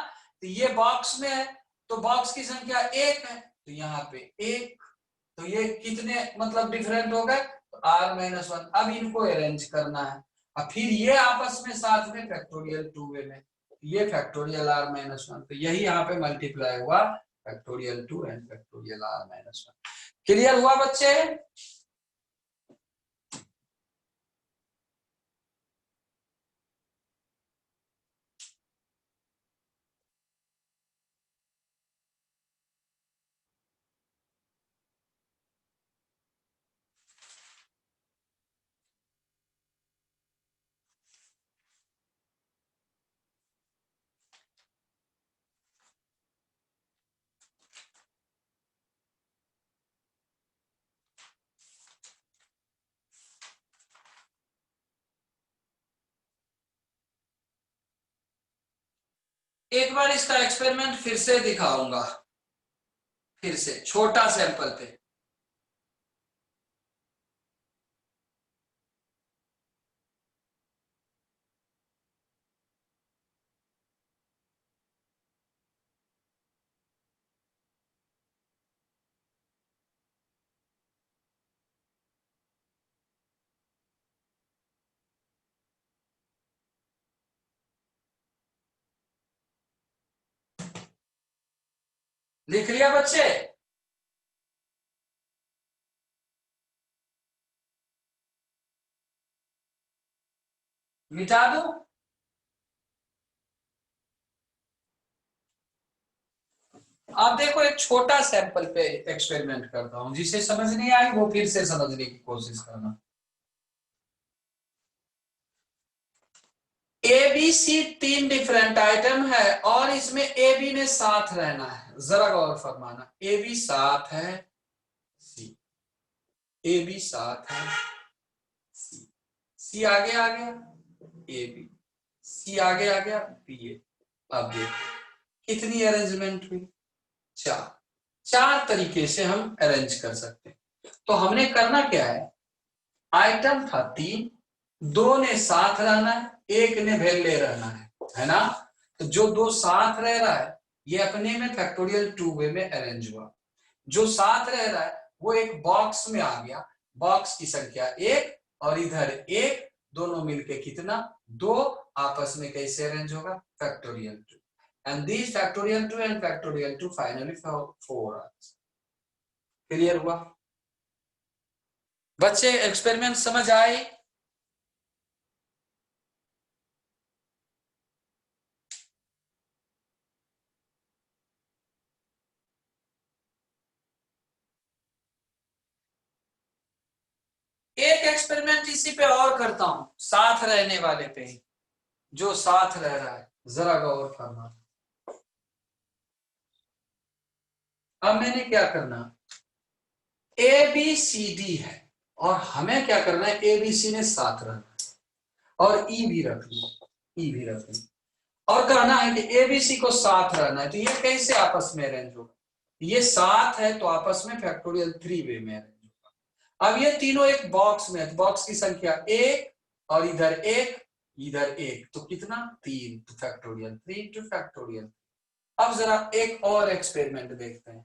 तो ये बॉक्स में है तो बॉक्स की संख्या 1 है, तो यहाँ पे 1। तो ये कितने मतलब डिफरेंट हो गए, तो r-1। अब इनको अरेंज करना है, अब फिर ये आपस में साथ में फैक्टोरियल 2 वे में, ये फैक्टोरियल r-1, तो यही यहाँ पे मल्टीप्लाई हुआ factorial 2 and factorial r-1। Clear हुआ बच्चे? एक बार इसका एक्सपेरिमेंट फिर से दिखाऊंगा, फिर से छोटा सैंपल पे। लिख लिया बच्चे? मिटा दो? आप देखो एक छोटा सैंपल पे एक्सपेरिमेंट करता हूं, जिसे समझ नहीं आई वो फिर से समझने की कोशिश करना। A B C 3 different item है और इसमें ए बी ने साथ रहना है, जरा गौर फरमाना। ए बी साथ है, सी, ए बी साथ है, सी, सी आगे आ गया, ए बी, सी आगे आ गया, बी ए। अब देखो कितनी अरेंजमेंट हुई, 4। 4 तरीके से हम अरेंज कर सकते हैं। तो हमने करना क्या है, आइटम था 3, 2 ने साथ रहना है, 1 ने भेले रहना है ना। तो जो 2 साथ रह रहा है ये अपने में फैक्टोरियल 2 वे में अरेंज हुआ, जो साथ रह रहा है वो एक बॉक्स में आ गया, बॉक्स की संख्या 1 और इधर 1, दोनों मिलके कितना, 2, आपस में कैसे अरेंज होगा, factorial 2। and these factorial 2 and factorial 2 finally 4 answer. Clear हुआ बच्चे? एक्सपेरिमेंट समझ आए? एक एक्सपेरिमेंट इसी पे और करता हूं, साथ रहने वाले पे, जो साथ रह रहा है, जरा गौर करना। अब मैंने क्या करना, ए बी सी डी है और हमें क्या करना है, ए बी सी ने साथ रहना है और ई भी रखना, ई भी रखना और कहना है कि ए बी सी को साथ रहना है। तो ये कैसे आपस में अरेंज होगा, ये साथ है तो आपस में फैक्टोरियल 3 वे में अरेंज होगा। अब ये तीनों एक बॉक्स में है, तो बॉक्स की संख्या एक और इधर एक, तो कितना 3, तो फैक्टोरियल 3 टू फैक्टोरियल। अब जरा एक और एक्सपेरिमेंट देखते हैं,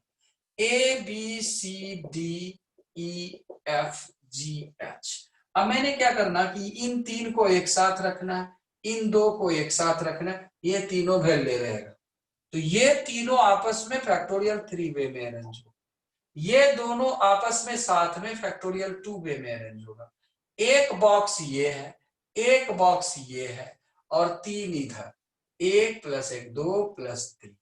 A B C D E F G H. अब मैंने क्या करना कि इन तीन को एक साथ रखना है, इन दो को एक साथ रखना है, ये तीनों वैल्यू रहेगा, तो ये तीनों आपस में फैक्टोरियल 3 वे में अरेंज होगा, ये दोनों आपस में साथ में फैक्टोरियल 2 वे में अरेंज होगा। एक बॉक्स ये है, एक बॉक्स ये है और तीन इधर, एक प्लस एक, 2 प्लस 3,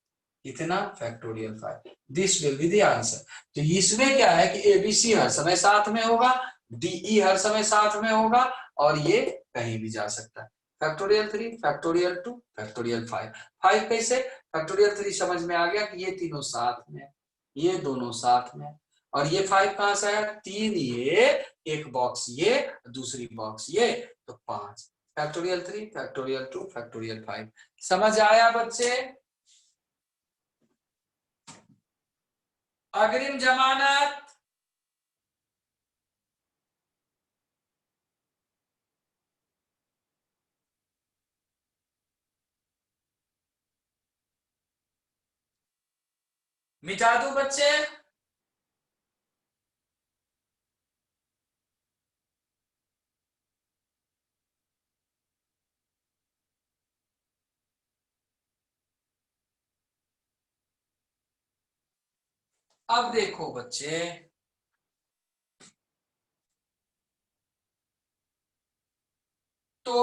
कितना factorial 5। This will be the answer. तो इसमें क्या है कि एबीसी हर समय साथ में होगा, डीई हर समय साथ में होगा और ये कहीं भी जा सकता है। Factorial 3, factorial 2, factorial 5। 5 कैसे, फैक्टोरियल 3 समझ में आ गया कि ये तीनों साथ में, ये दोनों साथ में, और ये 5 कहां से आया, 3 ये, एक बॉक्स ये, दूसरी बॉक्स ये, तो 5। Factorial 3, factorial 2, factorial 5। समझ आया बच्चे? अग्रिम जमानत। मिटा दूं बच्चे? अब देखो बच्चे, तो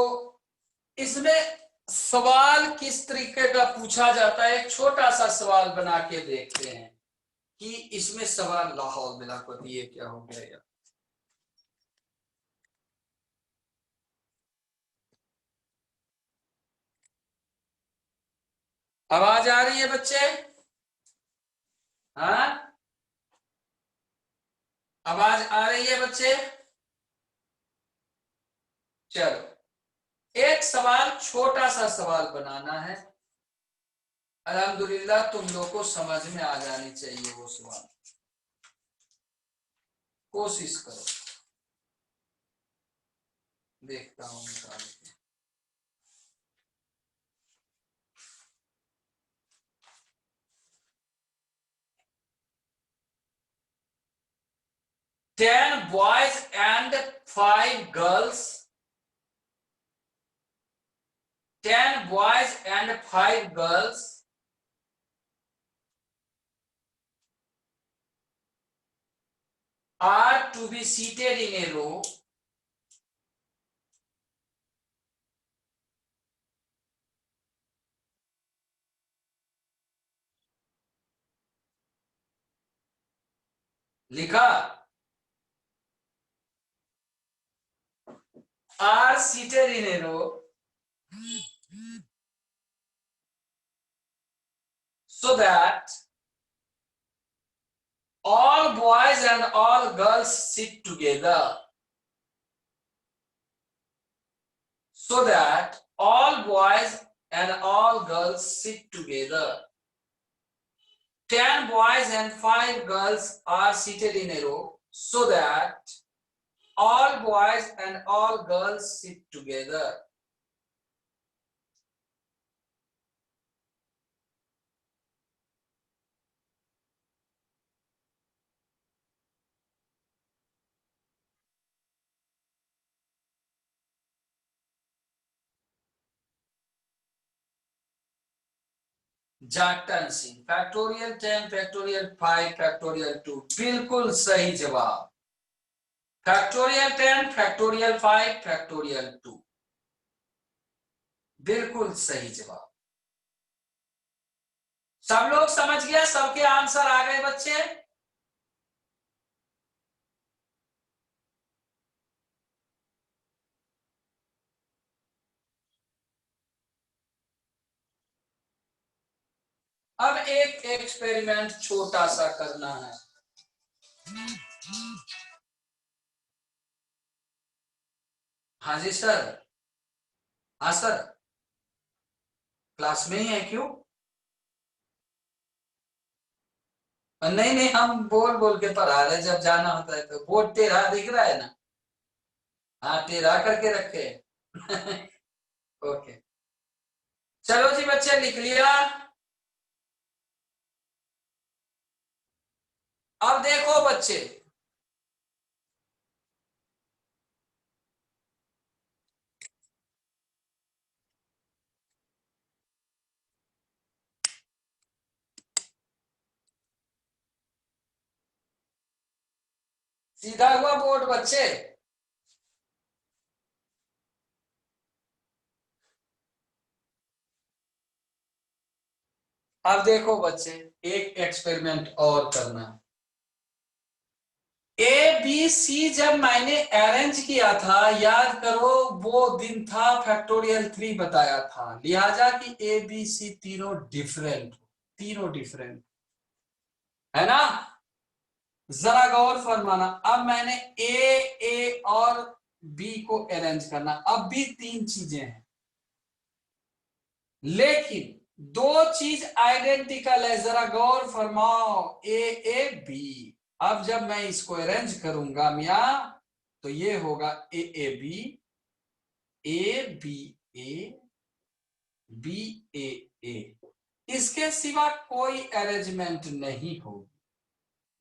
इसमें सवाल किस तरीके का पूछा जाता है, एक छोटा सा सवाल बना के देखते हैं कि इसमें सवाल लाहौल मिला को ये क्या हो गया यार। आवाज आ रही है बच्चे? हाँ, आवाज आ रही है बच्चे? चलो, एक सवाल, छोटा सा सवाल बनाना है, अल्हम्दुलिल्लाह तुम लोग को समझ में आ जानी चाहिए वो सवाल, कोशिश करो। देखता हूं निकाल के। 10 boys and 5 girls. 10 boys and 5 girls are to be seated in a row. लिखा, are seated in a row so that all boys and all girls sit together. So that all boys and all girls sit together. 10 boys and 5 girls are seated in a row so that all boys and all girls sit together. जैक्टेंसी। Factorial 10, factorial 5, factorial 2, बिल्कुल सही जवाब। Factorial 10, factorial 5, factorial 2, बिल्कुल सही जवाब। सब लोग समझ गया, सबके आंसर आ गए बच्चे? अब एक एक्सपेरिमेंट छोटा सा करना है। हाँ जी सर। हाँ सर, क्लास में ही है, क्यों? नहीं नहीं, हम बोल बोल के पढ़ा रहे, जब जाना होता है तो। बोर्ड टेढ़ा दिख रहा है ना? हाँ, टेढ़ा करके रखे। ओके, चलो जी बच्चे, लिख लिया? अब देखो बच्चे, सीधा हुआ बोर्ड बच्चे? अब देखो बच्चे, एक एक्सपेरिमेंट और करना है। ए बी सी जब मैंने अरेंज किया था, याद करो, वो दिन था फैक्टोरियल 3 बताया था, लिहाजा कि ए बी सी तीनों डिफरेंट, तीनों डिफरेंट है ना? जरा गौर फरमाना। अब मैंने ए और बी को अरेंज करना, अब भी तीन चीजें हैं, लेकिन दो चीज आइडेंटिकल है। जरा गौर फरमाओ, ए बी। अब जब मैं इसको अरेंज करूंगा मिया, तो ये होगा A B, A B A, B A. इसके सिवा कोई अरेंजमेंट नहीं होगी।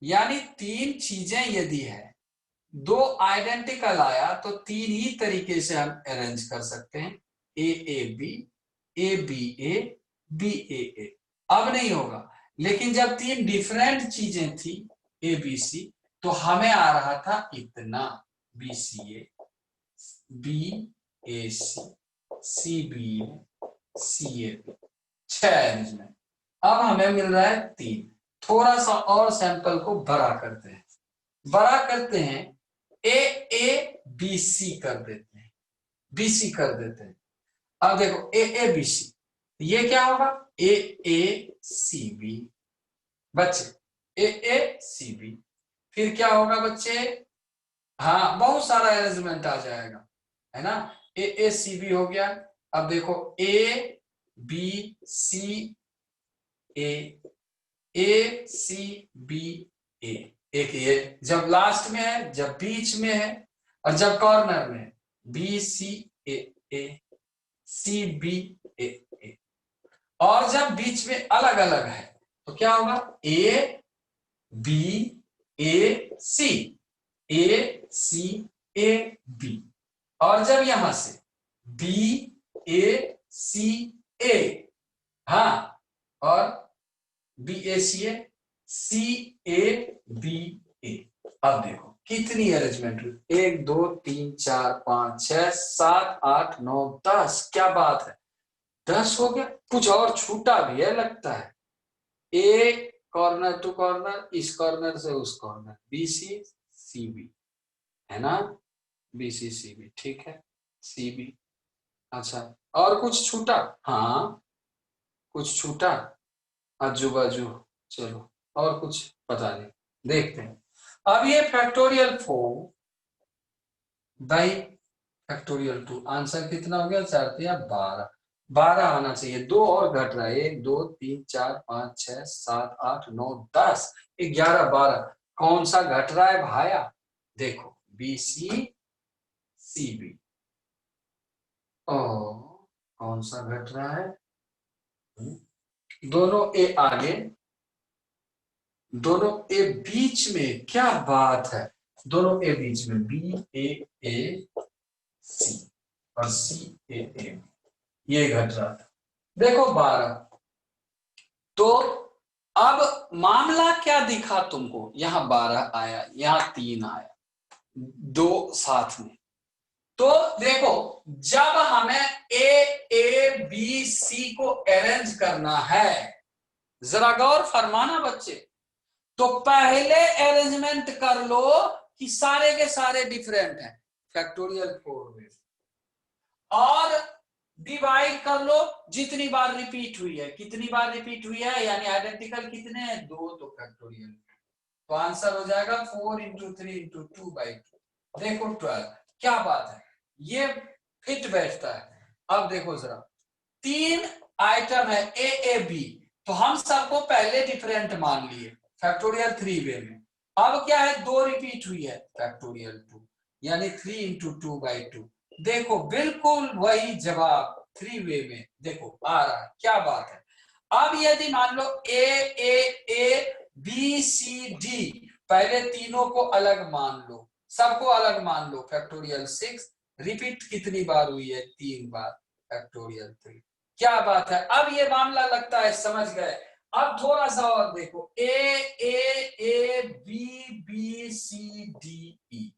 यानी तीन चीजें यदि है, दो आइडेंटिकल आया, तो तीन ही तरीके से हम अरेंज कर सकते हैं, A B, A B A, B A. अब नहीं होगा। लेकिन जब तीन डिफरेंट चीजें थी, ए बी सी, तो हमें आ रहा था इतना, B C A, B A C, C B A, C A B, 6 arrangement. अब हमें मिल रहा है 3। थोड़ा सा और सैंपल को बड़ा करते हैं, बड़ा करते हैं, ए बी सी कर देते हैं, बी सी कर देते हैं। अब देखो, ए बी सी, ये क्या होगा? ए सी बी बच्चे, ए सी बी। फिर क्या होगा बच्चे? हाँ, बहुत सारा अरेंजमेंट आ जाएगा, है ना? ए सी बी हो गया। अब देखो, ए बी सी ए सी बी ए, एक ये जब लास्ट में है, जब बीच में है, और जब कॉर्नर में है, बी सी ए, सी बी ए। और जब बीच में अलग अलग है, तो क्या होगा? A B A C A B. और जब यहां से बी ए सी ए, हाँ, और B A C A B A. अब देखो कितनी अरेंजमेंट हुई, 1 2 3 4 5 6 7 8 9 10। क्या बात है, 10 हो गया। कुछ और छूटा भी है लगता है। ए कॉर्नर टू कॉर्नर, इस कॉर्नर से उस कॉर्नर, बी सी बी, है ना? बी सी बी, ठीक है, सी बी। अच्छा, और कुछ छूटा? हाँ, कुछ छूटा आजू बाजू। चलो, और कुछ पता नहीं, देखते हैं। अब ये फैक्टोरियल 4 बाई फैक्टोरियल 2, आंसर कितना हो गया? 4 या 12, 12 आना चाहिए। दो और घट रहा है, 1 2 3 4 5 6 7 8 9 10 11 12। कौन सा घट रहा है भाया? देखो, बी सी बी। ओ, कौन सा घट रहा है? दोनों ए आगे, दोनों ए बीच में, क्या बात है, दोनों ए बीच में, बी ए सी और सी ए, ये घट रहा था। देखो 12, तो अब मामला क्या दिखा तुमको, यहाँ 12 आया, यहाँ 3 आया, 2 साथ में। तो देखो जब हमें A, B, C को अरेंज करना है, जरा गौर फरमाना बच्चे, तो पहले अरेंजमेंट कर लो कि सारे के सारे डिफरेंट हैं, फैक्टोरियल 4 में, और डिवाइड कर लो जितनी बार रिपीट हुई है, कितनी बार रिपीट हुई है, यानी आइडेंटिकल कितने हैं, 2, तो फैक्टोरियल, तो आंसर हो जाएगा 4 इंटू 3 इंटू 2/2। देखो 12, क्या बात है, ये फिट बैठता है। अब देखो जरा, 3 आइटम है A, A, B, तो हम सबको पहले डिफरेंट मान लिए फैक्टोरियल 3 वे में। अब क्या है, 2 रिपीट हुई है, फैक्टोरियल 2, यानी 3 इंटू 2/2। देखो बिल्कुल वही जवाब 3 वे में देखो आ रहा है, क्या बात है। अब यदि मान लो A, B, C, D, पहले तीनों को अलग मान लो, सबको अलग मान लो, फैक्टोरियल 6, रिपीट कितनी बार हुई है, 3 बार, फैक्टोरियल 3। क्या बात है, अब ये मामला लगता है समझ गए। अब थोड़ा सा और देखो, A, B, B, C, D, E।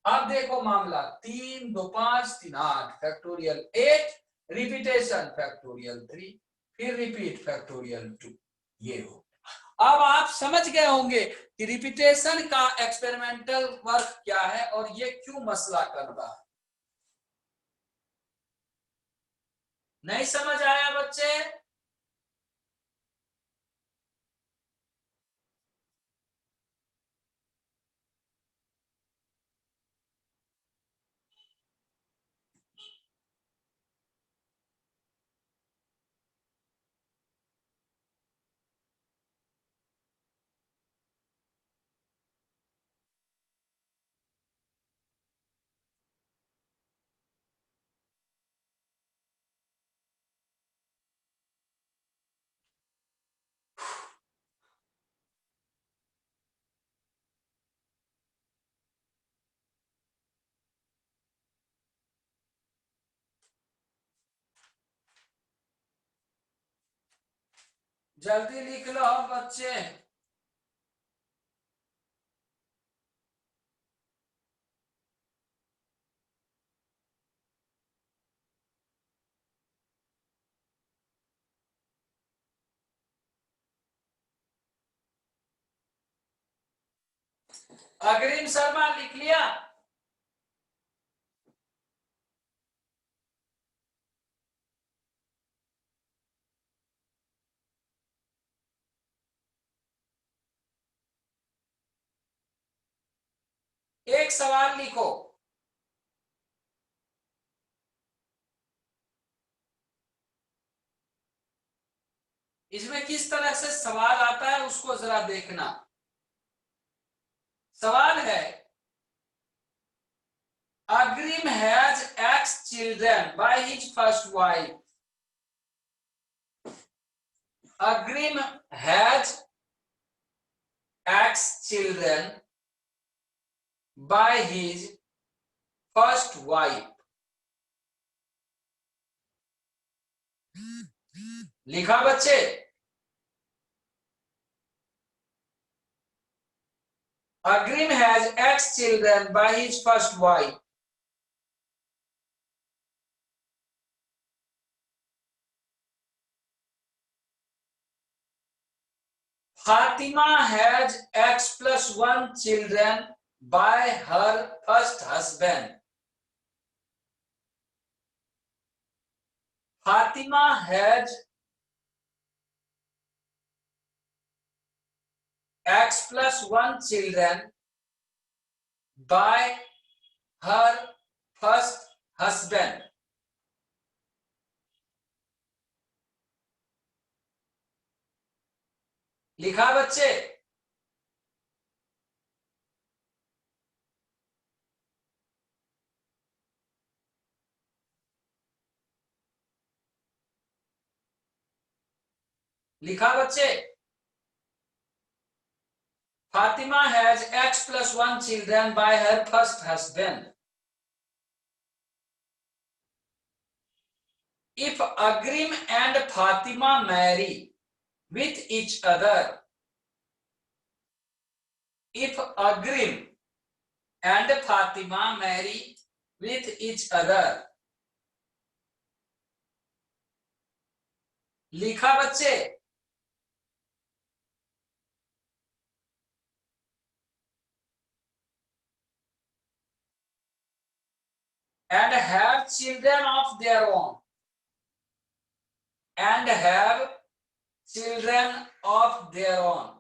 अब देखो मामला, 3, 2, 5, 3, 8, फैक्टोरियल 8, रिपीटेशन फैक्टोरियल 3, फिर रिपीट फैक्टोरियल 2, ये हो। अब आप समझ गए होंगे कि रिपीटेशन का एक्सपेरिमेंटल वर्क क्या है और ये क्यों मसला करता है। नहीं समझ आया बच्चे? जल्दी लिख लो बच्चे। अग्रिम शर्मा लिख लिया? एक सवाल लिखो। इसमें किस तरह से सवाल आता है उसको जरा देखना। सवाल है, Agrim has X children by his first wife. Agrim has X children by his first wife. लिखा बच्चे? Agrim has X children by his first wife. Fatima has X plus 1 children by her first husband. Fatima has X plus 1 children by her first husband. लिखा बच्चे? लिखा बच्चे? Fatima has X plus 1 children by her first husband. If Agrim and Fatima marry, with each other. If Agrim and Fatima marry with each other. लिखा बच्चे? And have children of their own. And have children of their own.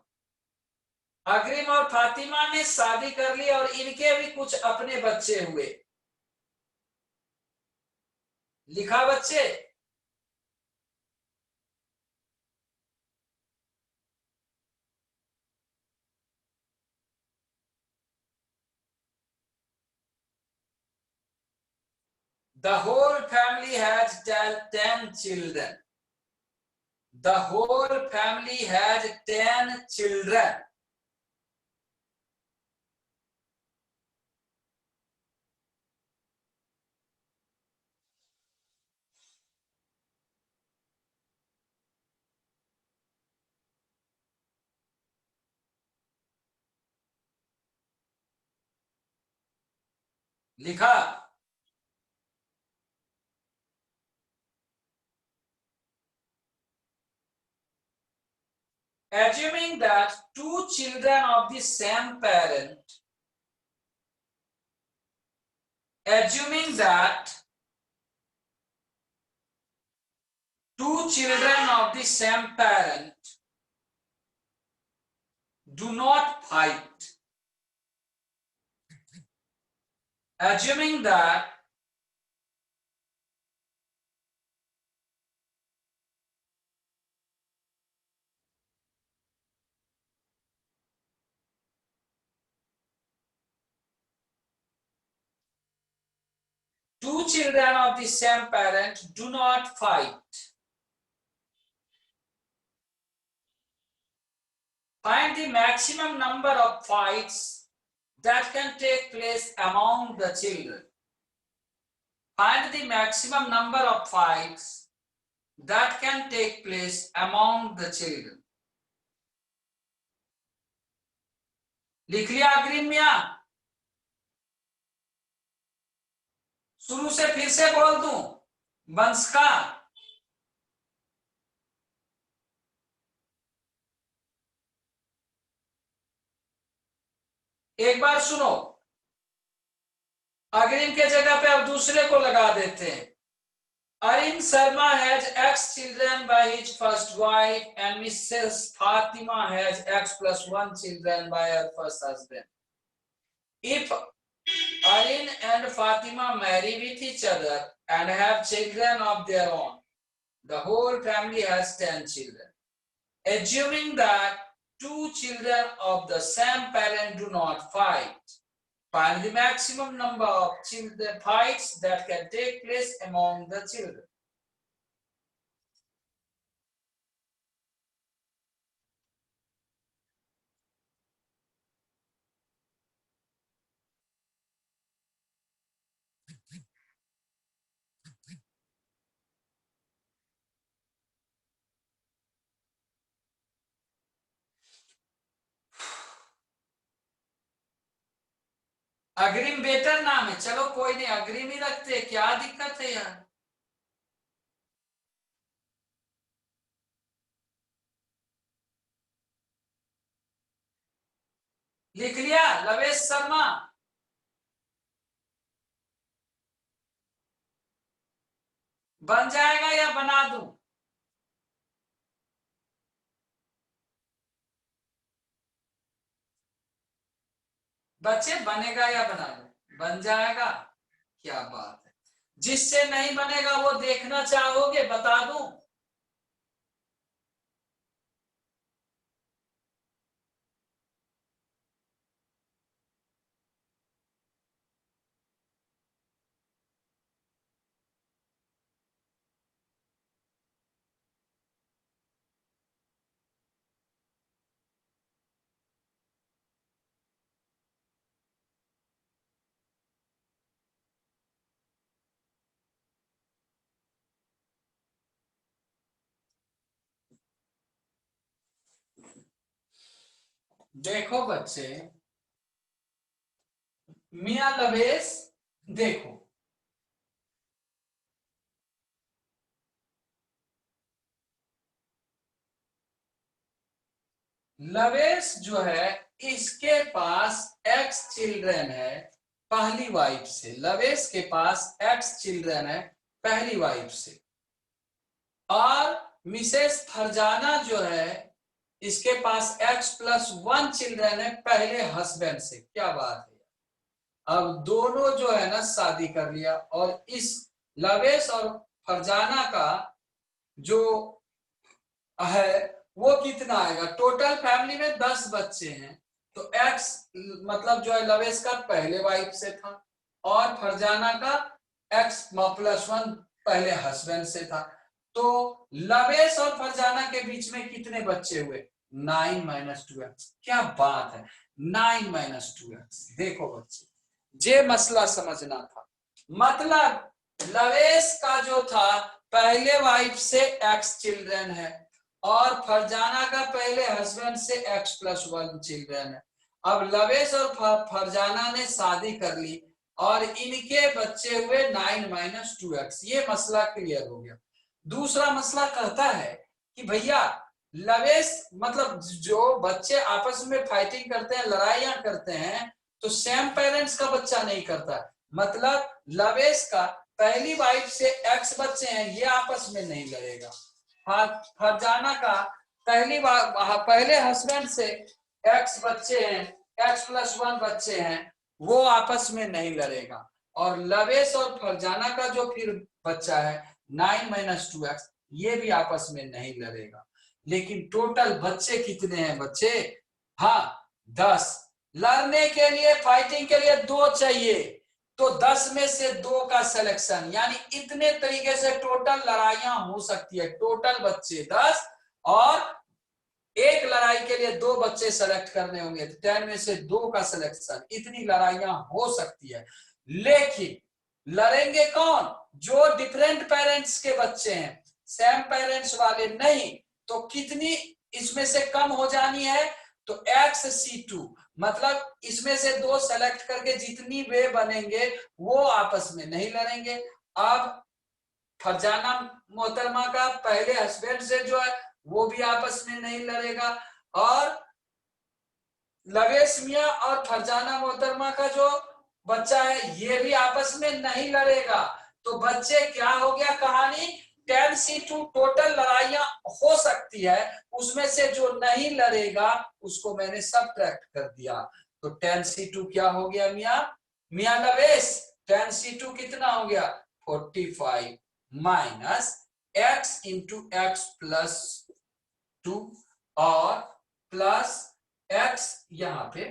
अग्रिम और फातिमा ने शादी कर ली और इनके भी कुछ अपने बच्चे हुए। लिखा बच्चे? The whole family has 10 children. The whole family has 10 children. लिखा? Assuming that two children of the same parent, assuming that two children of the same parent do not fight. Assuming that two children of the same parent do not fight. Find the maximum number of fights that can take place among the children. Find the maximum number of fights that can take place among the children. लिख लिया अग्रिम मिया? शुरू से फिर से बोल दूं? वंश का एक बार सुनो। अग्रिम के जगह पे अब दूसरे को लगा देते हैं। Arin Sharma has X children by his first wife and Mrs. Fatima has X plus 1 children by her first husband. If Arin and Fatima marry with each other and have children of their own, the whole family has 10 children. Assuming that two children of the same parent do not fight, find the maximum number of children fights that can take place among the children. अग्रिम better नाम है, चलो कोई नहीं, अग्रिम ही रखते, क्या दिक्कत है यार। लिख लिया लवेश शर्मा? बन जाएगा या बना दूं? बच्चे बनेगा या बना दूं? बन जाएगा। क्या बात है। जिससे नहीं बनेगा वो देखना चाहोगे, बता दूं? देखो बच्चे, मियां लवेश, देखो लवेश जो है इसके पास एक्स चिल्ड्रन है पहली वाइफ से। लवेश के पास एक्स चिल्ड्रन है पहली वाइफ से, और मिसेस फरजाना जो है इसके पास x+1 चिल्ड्रन है पहले हस्बैंड से। क्या बात है। अब दोनों जो है ना शादी कर लिया, और इस लवेश और फरजाना का जो है वो कितना आएगा। टोटल फैमिली में 10 बच्चे हैं, तो x मतलब जो है लवेश का पहले वाइफ से था, और फरजाना का x+1 पहले हस्बैंड से था। तो लवेश और फरजाना के बीच में कितने बच्चे हुए, 9 - 2x। क्या बात है, 9 - 2x। देखो बच्चे, ये मसला समझना था। मतलब लवेश का जो था पहले वाइफ से एक्स चिल्ड्रन है, और फरजाना का पहले हस्बैंड से x+1 चिल्ड्रन है। अब लवेश और फरजाना ने शादी कर ली और इनके बच्चे हुए 9 - 2x। ये मसला क्लियर हो गया। दूसरा मसला कहता है कि भैया लवेश मतलब जो बच्चे आपस में फाइटिंग करते हैं, लड़ाइयां करते हैं, तो सेम पेरेंट्स का बच्चा नहीं करता। मतलब लवेश का पहली वाइफ से एक्स बच्चे हैं, ये आपस में नहीं लड़ेगा। फरजाना का पहले हस्बैंड से एक्स बच्चे हैं, x+1 बच्चे हैं, वो आपस में नहीं लड़ेगा। और लवेश और फरजाना का जो फिर बच्चा है 9 - 2x, ये भी आपस में नहीं लड़ेगा। लेकिन टोटल बच्चे कितने हैं बच्चे, हाँ 10। लड़ने के लिए, फाइटिंग के लिए 2 चाहिए, तो 10 में से 2 का सिलेक्शन, यानी इतने तरीके से टोटल लड़ाइयां हो सकती है। टोटल बच्चे 10, और एक लड़ाई के लिए 2 बच्चे सेलेक्ट करने होंगे, तो 10 में से 2 का सिलेक्शन। इतनी लड़ाइयां हो सकती है। लेकिन लड़ेंगे कौन, जो डिफरेंट पेरेंट्स के बच्चे हैं, सेम पेरेंट्स वाले नहीं। तो कितनी इसमें से कम हो जानी है, तो x(C2), मतलब इसमें से 2 सेलेक्ट करके जितनी वे बनेंगे वो आपस में नहीं लड़ेंगे। अब फरजाना मोहतरमा का पहले हस्बैंड से जो है वो भी आपस में नहीं लड़ेगा, और लवेश मियां और फरजाना मोहतरमा का जो बच्चा है ये भी आपस में नहीं लड़ेगा। तो बच्चे क्या हो गया कहानी, 10C2 टोटल लड़ाइयां हो सकती है, उसमें से जो नहीं लड़ेगा उसको मैंने सब्ट्रैक्ट कर दिया। तो 10C2 क्या हो गया मियां, मियां लवेश 10C2 कितना हो गया 45 माइनस x × x+2, और प्लस x यहां पे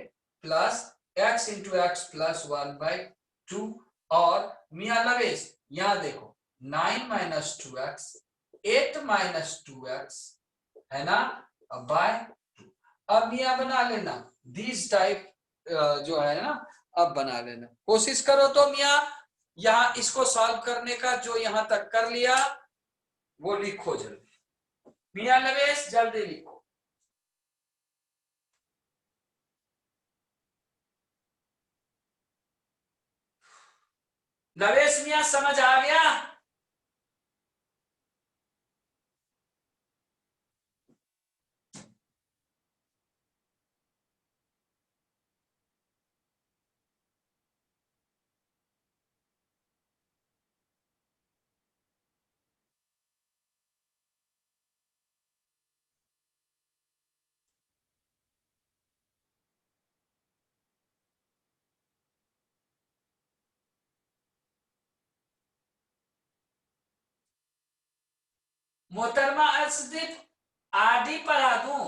प्लस x × x+1/2। और मियां लवेश यहां देखो 9 - 2x, 8 - 2x है ना, बाय 2। अब मियां बना लेना दिस टाइप जो है ना, अब बना लेना, कोशिश करो तो मियां यहां इसको सॉल्व करने का, जो यहां तक कर लिया वो लिखो जल्दी। मियां लवेश जल्दी लिखो। नवेश मियां समझ आ गया। मोहतरमा अर्शदीप, आरडी पढ़ा दूं,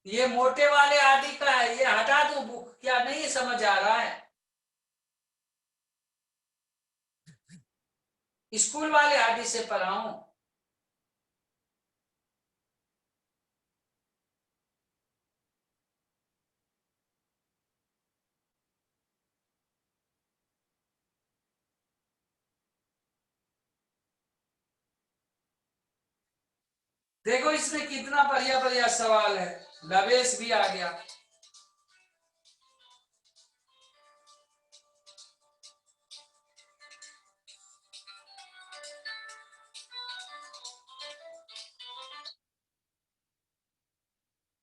ये मोटे वाले आरडी का है, ये हटा दूं बुक, क्या नहीं समझ आ रहा है। स्कूल वाले आरडी से पढ़ाऊं। देखो इसमें कितना बढ़िया बढ़िया सवाल है, लवेश भी आ गया।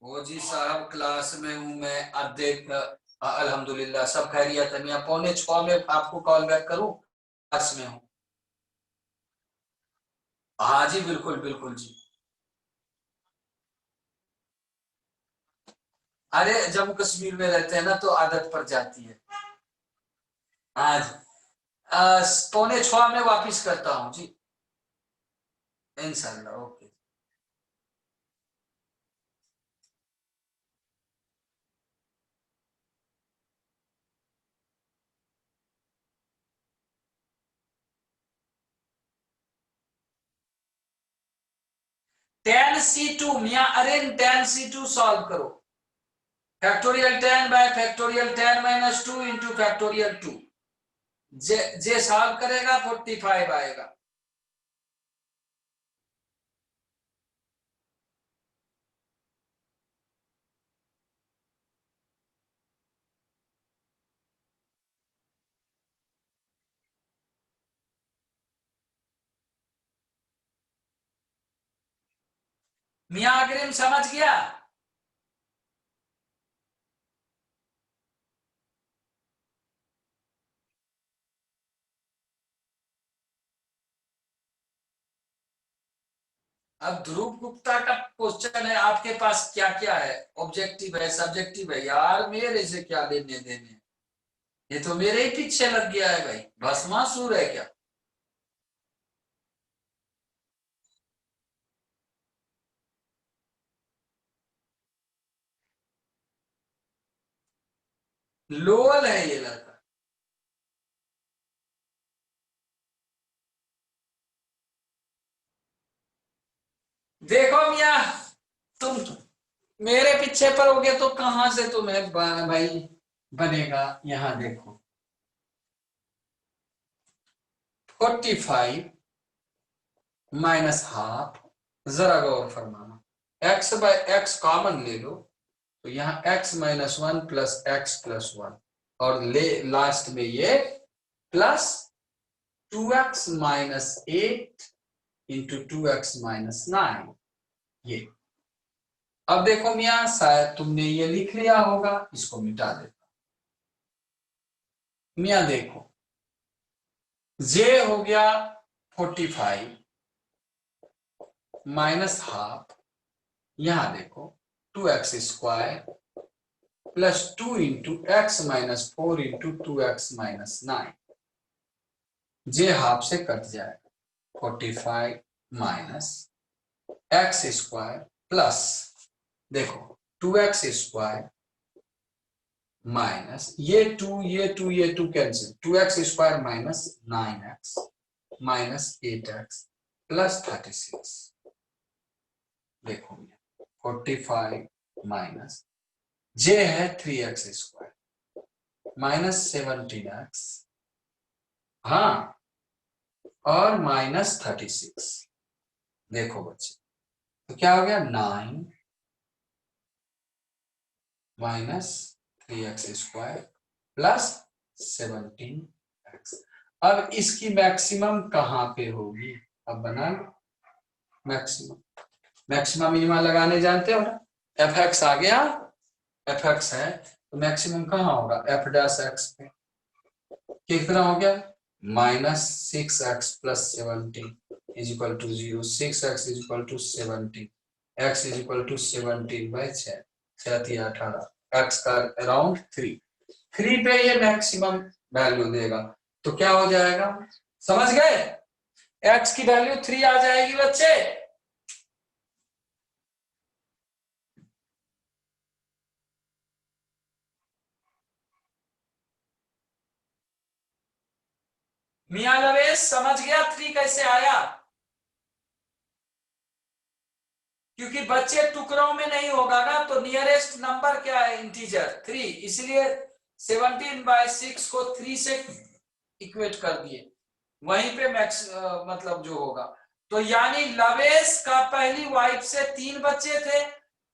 ओ जी साहब, क्लास में हूँ मैं। अब देख, अल्हम्दुलिल्लाह सब खैरियत है। मैं 5:45 में आपको कॉल बैक करूँ? क्लास में हूँ। हाँ जी, बिल्कुल बिल्कुल जी। अरे जम्मू कश्मीर में रहते हैं ना, तो आदत पड़ जाती है। हाँ जी। 5:45 में वापिस करता हूँ जी। इंशाल्लाह, ओके। 10C2 मियाँ, अरे 10C2 सॉल्व करो। Factorial 10 bye factorial 10 - 2 into factorial 2। जे जे सॉल्व करेगा 45 आएगा। मियाँ अग्रिम समझ गया? अब ध्रुव गुप्ता का क्वेश्चन है, आपके पास क्या क्या है? ऑब्जेक्टिव है, सब्जेक्टिव है? यार मेरे से क्या लेने देने, ये तो मेरे ही पीछे लग गया है भाई। भस्मासुर है क्या? लोअल है ये लड़का। देखो मियाँ, तुम मेरे पीछे पड़ोगे तो कहां से तुम्हें भाई बनेगा। यहां देखो, 45 माइनस हाफ। जरा गौर फरमाना, एक्स बाय एक्स कॉमन ले लो, तो यहाँ x - 1 प्लस x+1, और ले लास्ट में ये प्लस 2x - 8 इंटू 2x - 9। ये अब देखो मियाँ, शायद तुमने ये लिख लिया होगा, इसको मिटा देता मियाँ। देखो, जे हो गया 45 माइनस हाफ, यहां देखो 2x² plus 2 into x - 4 into 2x - 9। जे हाफ से कट जाएगा, 45 माइनस x² प्लस, देखो 2x² माइनस ये to cancel, 2x² minus 9x minus 8x plus 36। देखो 45 माइनस जे है 3x² माइनस 17x, हाँ, और माइनस 36। देखो बच्चे, तो क्या हो गया, 9 माइनस 3x² प्लस 17x। अब इसकी मैक्सिमम कहां पे होगी? अब बना मैक्सिमम। मैक्सिमम मिनिमम लगाने जानते हो ना? एफ एक्स आ गया, एफ एक्स है तो मैक्सिमम कहाँ होगा? एफ डैश एक्स पे। कितना हो गया? -6x plus 17 is equal to 0। 6x is equal to 17, x is equal to 17/6, 18, x का अराउंड 3 पे ये मैक्सिमम वैल्यू देगा। तो क्या हो जाएगा, समझ गए? x की वैल्यू 3 आ जाएगी बच्चे। मियां लवेश समझ गया 3 कैसे आया? क्योंकि बच्चे टुकड़ों में नहीं होगा ना, तो नियरेस्ट नंबर क्या है? इंटीजर 3, इसलिए 17/6 को 3 से इक्वेट कर दिए, वहीं पे मैक्स मतलब जो होगा। तो यानी लवेश का पहली वाइफ से 3 बच्चे थे,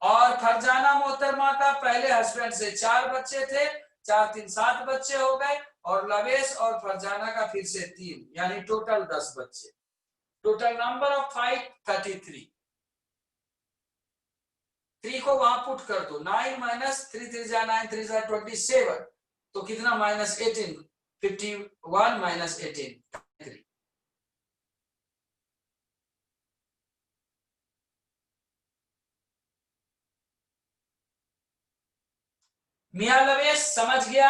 और फरजाना मोहतरमा का पहले हस्बैंड से 4 बच्चे थे। 4 3 7 बच्चे हो गए, और लवेश और फरजाना का फिर से 3, यानी टोटल 10 बच्चे। Total number of 5 33। 3 को वहां पुट कर दो, 9 माइनस 3 3 जा 9 3 जा 27, तो कितना माइनस 18, 51 माइनस 18 3। मियां लवेश समझ गया?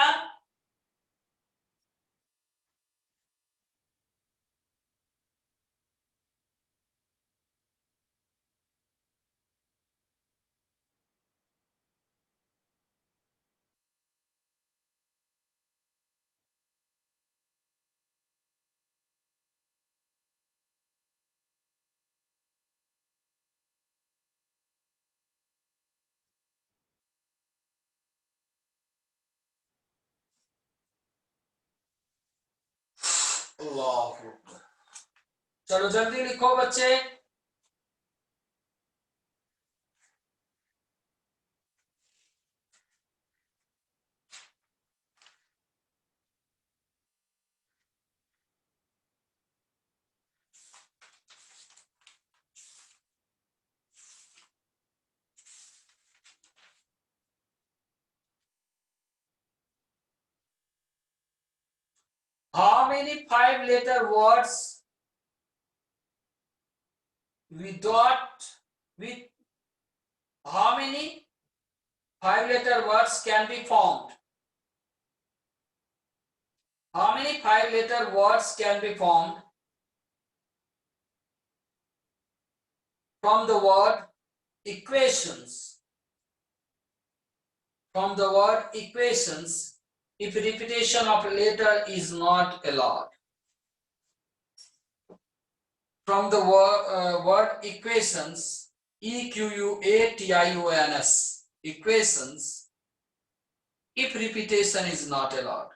चलो जल्दी लिखो बच्चे। How many 5-letter words with how many 5-letter words can be formed? How many 5-letter words can be formed from the word equations? From the word equations, if repetition of a letter is not allowed. From the word equations, equations, equations, if repetition is not allowed.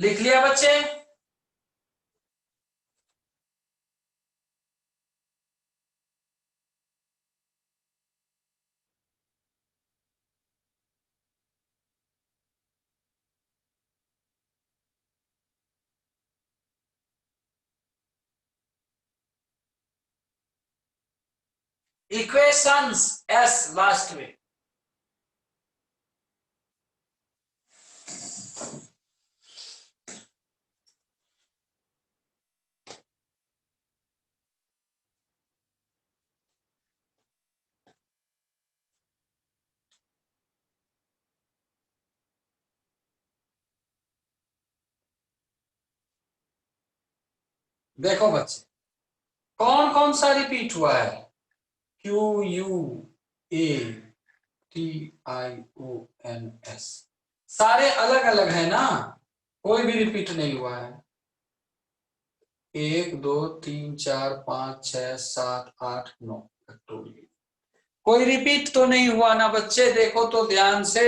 लिख लिया बच्चे? Equations, S last में। देखो बच्चे, कौन कौन सा repeat हुआ है? QUATIONS, सारे अलग अलग है ना, कोई भी रिपीट नहीं हुआ है। 1 2 3 4 5 6 7 8 9 फैक्टोरियल, कोई रिपीट तो नहीं हुआ ना बच्चे? देखो तो ध्यान से,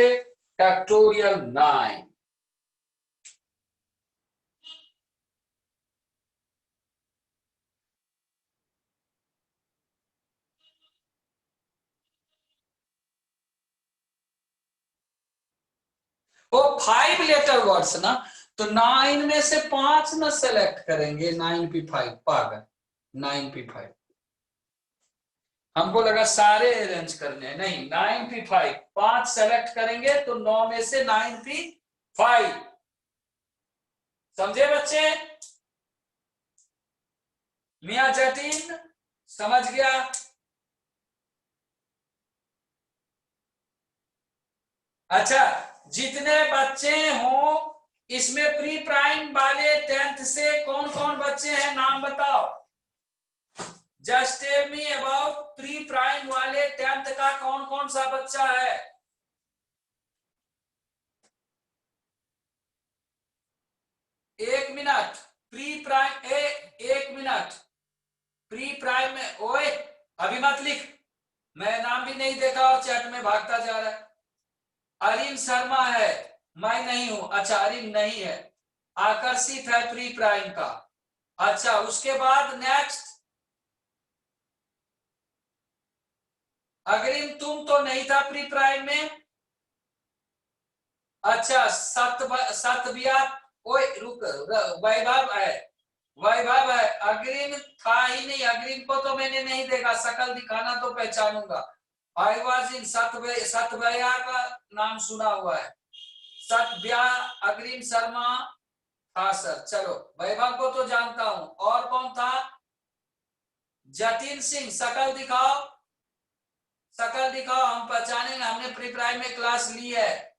फैक्टोरियल 9। वो 5 लेटर वर्ड्स ना, तो 9 में से 5 ना सेलेक्ट करेंगे, 9P5 पागल, 9P5। हमको लगा सारे अरेंज करने हैं, नहीं 95, 5 सेलेक्ट करेंगे तो 9 में से 95। समझे बच्चे? मियां जतीन समझ गया? अच्छा, जितने बच्चे हों इसमें प्री प्राइम वाले 10th से कौन कौन बच्चे हैं नाम बताओ। Just tell me about pre prime वाले 10th का कौन कौन सा बच्चा है। एक मिनट, प्री प्राइम एक मिनट, प्री प्राइम में ओए अभी मत लिख, मैं नाम भी नहीं देखा और चैट में भागता जा रहा है। अरिन शर्मा है, मैं नहीं हूं। अच्छा अरिन नहीं है, आकर्षित है प्री प्राइम का। अच्छा उसके बाद नेक्स्ट अग्रिम, तुम तो नहीं था प्री प्राइम में। अच्छा सतबिया, ओए रुक, वैभव है, वैभव है, अग्रिम था ही नहीं, अग्रिम को तो मैंने नहीं देखा, शकल दिखाना तो पहचानूंगा। आई वॉज इन सतभया का नाम सुना हुआ है, सतभया, अग्रिम शर्मा। हाँ सर, चलो वैभव को तो जानता हूं, और कौन था? जतिन सिंह, शकल दिखाओ, शकल दिखाओ, हम पहचानेंगे, हमने प्री प्राइम में क्लास ली है।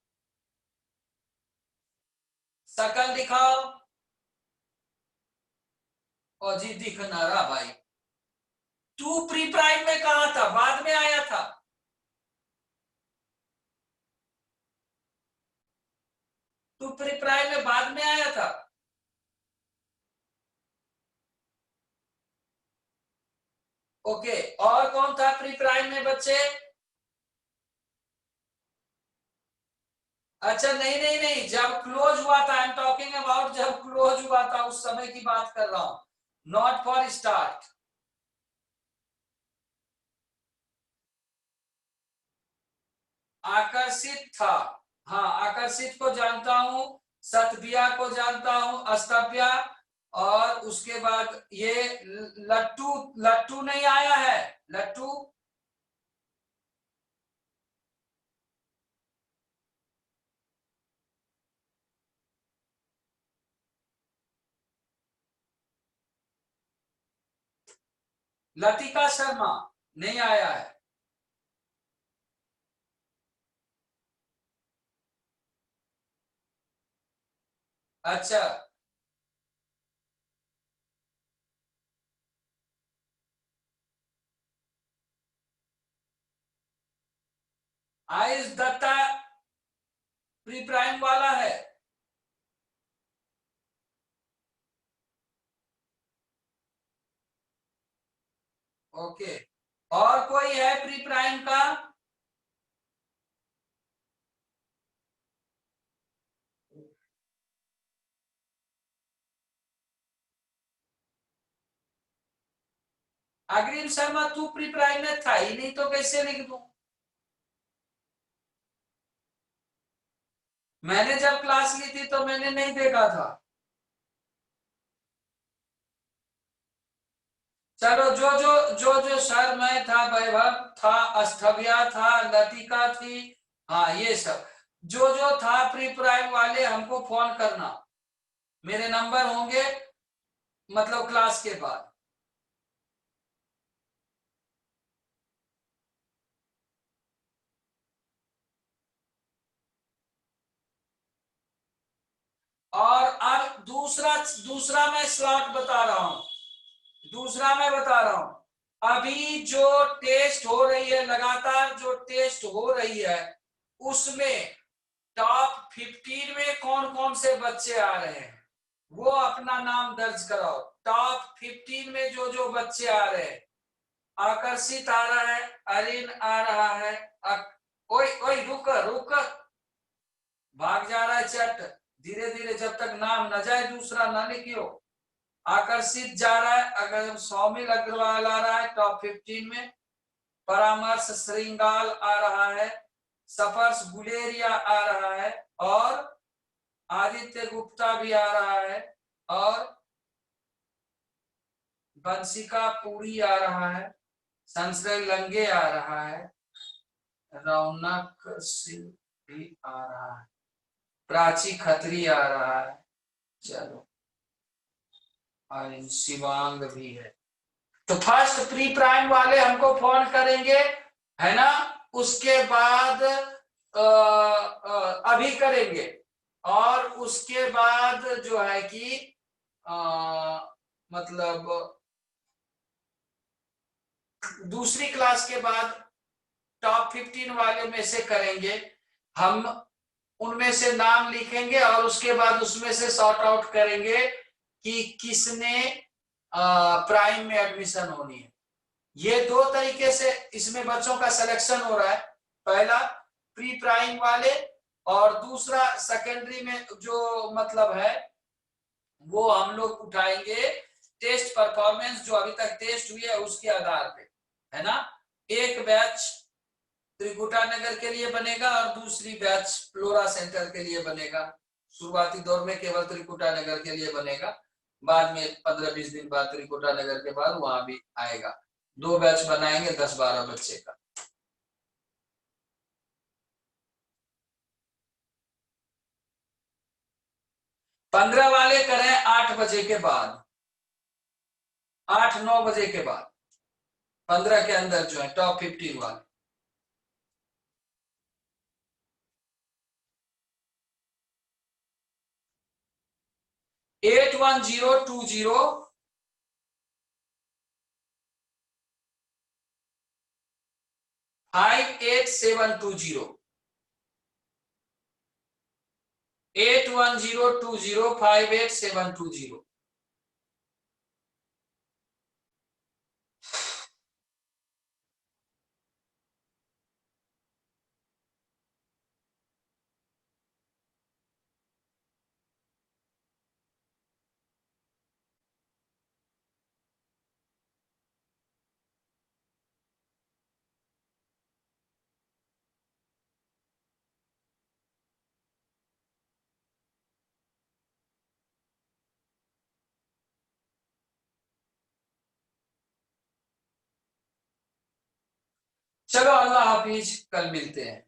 शकल दिखाओ। और जी दिख ना रहा भाई, तू प्री प्राइम में कहा था, बाद में आया था? तू प्री प्राइम में बाद में आया था? ओके, और कौन था प्री प्राइम में बच्चे? अच्छा नहीं नहीं नहीं, जब क्लोज हुआ था, आई एम टॉकिंग अबाउट जब क्लोज हुआ था उस समय की बात कर रहा हूं, नॉट फॉर स्टार्ट। आकर्षित था, हाँ आकर्षित को जानता हूं, सतबिया को जानता हूं, अस्तव्या, और उसके बाद ये लट्टू, लट्टू नहीं आया है, लट्टू। लतिका शर्मा नहीं आया है। अच्छा आयुष दत्ता प्री प्राइम वाला है। ओके, और कोई है प्री प्राइम का? अग्रिम शर्मा तू प्री प्राइम में था ही नहीं तो कैसे लिख दूं? मैंने जब क्लास ली थी तो मैंने नहीं देखा था। चलो जो सर मैं था, वैभव था, अष्टभ्या था, लतिका थी, हाँ ये सब जो था प्री प्राइम वाले हमको फोन करना, मेरे नंबर होंगे मतलब क्लास के बाद। और अब दूसरा दूसरा मैं स्लॉट बता रहा हूं, दूसरा मैं बता रहा हूं, अभी जो टेस्ट हो रही है, लगातार जो टेस्ट हो रही है, उसमें टॉप 15 में कौन कौन से बच्चे आ रहे हैं वो अपना नाम दर्ज कराओ। टॉप 15 में जो बच्चे आ रहे हैं, आकर्षित आ रहा है, अरिन आ रहा है, ओए ओए रुक रुक, भाग जा रहा है चैट, धीरे धीरे जब तक नाम न जाए दूसरा ना लिखियो। आकर्षित जा रहा है, अगर सौमिल अग्रवाल आ रहा है टॉप 15 में, परामर्श श्रृंगाल आ रहा है, सफर्स गुलेरिया आ रहा है, और आदित्य गुप्ता भी आ रहा है, और बंशिका पुरी आ रहा है, संशय लंगे आ रहा है, रौनक सिंह भी आ रहा है, प्राची खत्री आ रहा है, चलो और शिवांग भी है। तो फर्स्ट प्री प्राइम वाले हमको फोन करेंगे, है ना, उसके बाद अभी करेंगे, और उसके बाद जो है कि मतलब दूसरी क्लास के बाद टॉप 15 वाले में से करेंगे हम, उनमें से नाम लिखेंगे और उसके बाद उसमें से सॉर्ट आउट करेंगे कि किसने प्राइम में एडमिशन होनी है। ये दो तरीके से इसमें बच्चों का सिलेक्शन हो रहा है, पहला प्री प्राइम वाले और दूसरा सेकेंडरी में जो मतलब है वो हम लोग उठाएंगे टेस्ट परफॉर्मेंस जो अभी तक टेस्ट हुई है उसके आधार पे, है ना। एक बैच त्रिकुटा नगर के लिए बनेगा और दूसरी बैच फ्लोरा सेंटर के लिए बनेगा। शुरुआती दौर में केवल त्रिकुटा नगर के लिए बनेगा, बाद में 15-20 दिन बाद त्रिकुटा नगर के बाद वहां भी आएगा। दो बैच बनाएंगे 10-12 बच्चे का। 15 वाले करें 8 बजे के बाद, 8-9 बजे के बाद, 15 के अंदर जो है टॉप 15 वाले। 8102058720 8102058720। चलो अल्लाह हाफिज, कल मिलते हैं।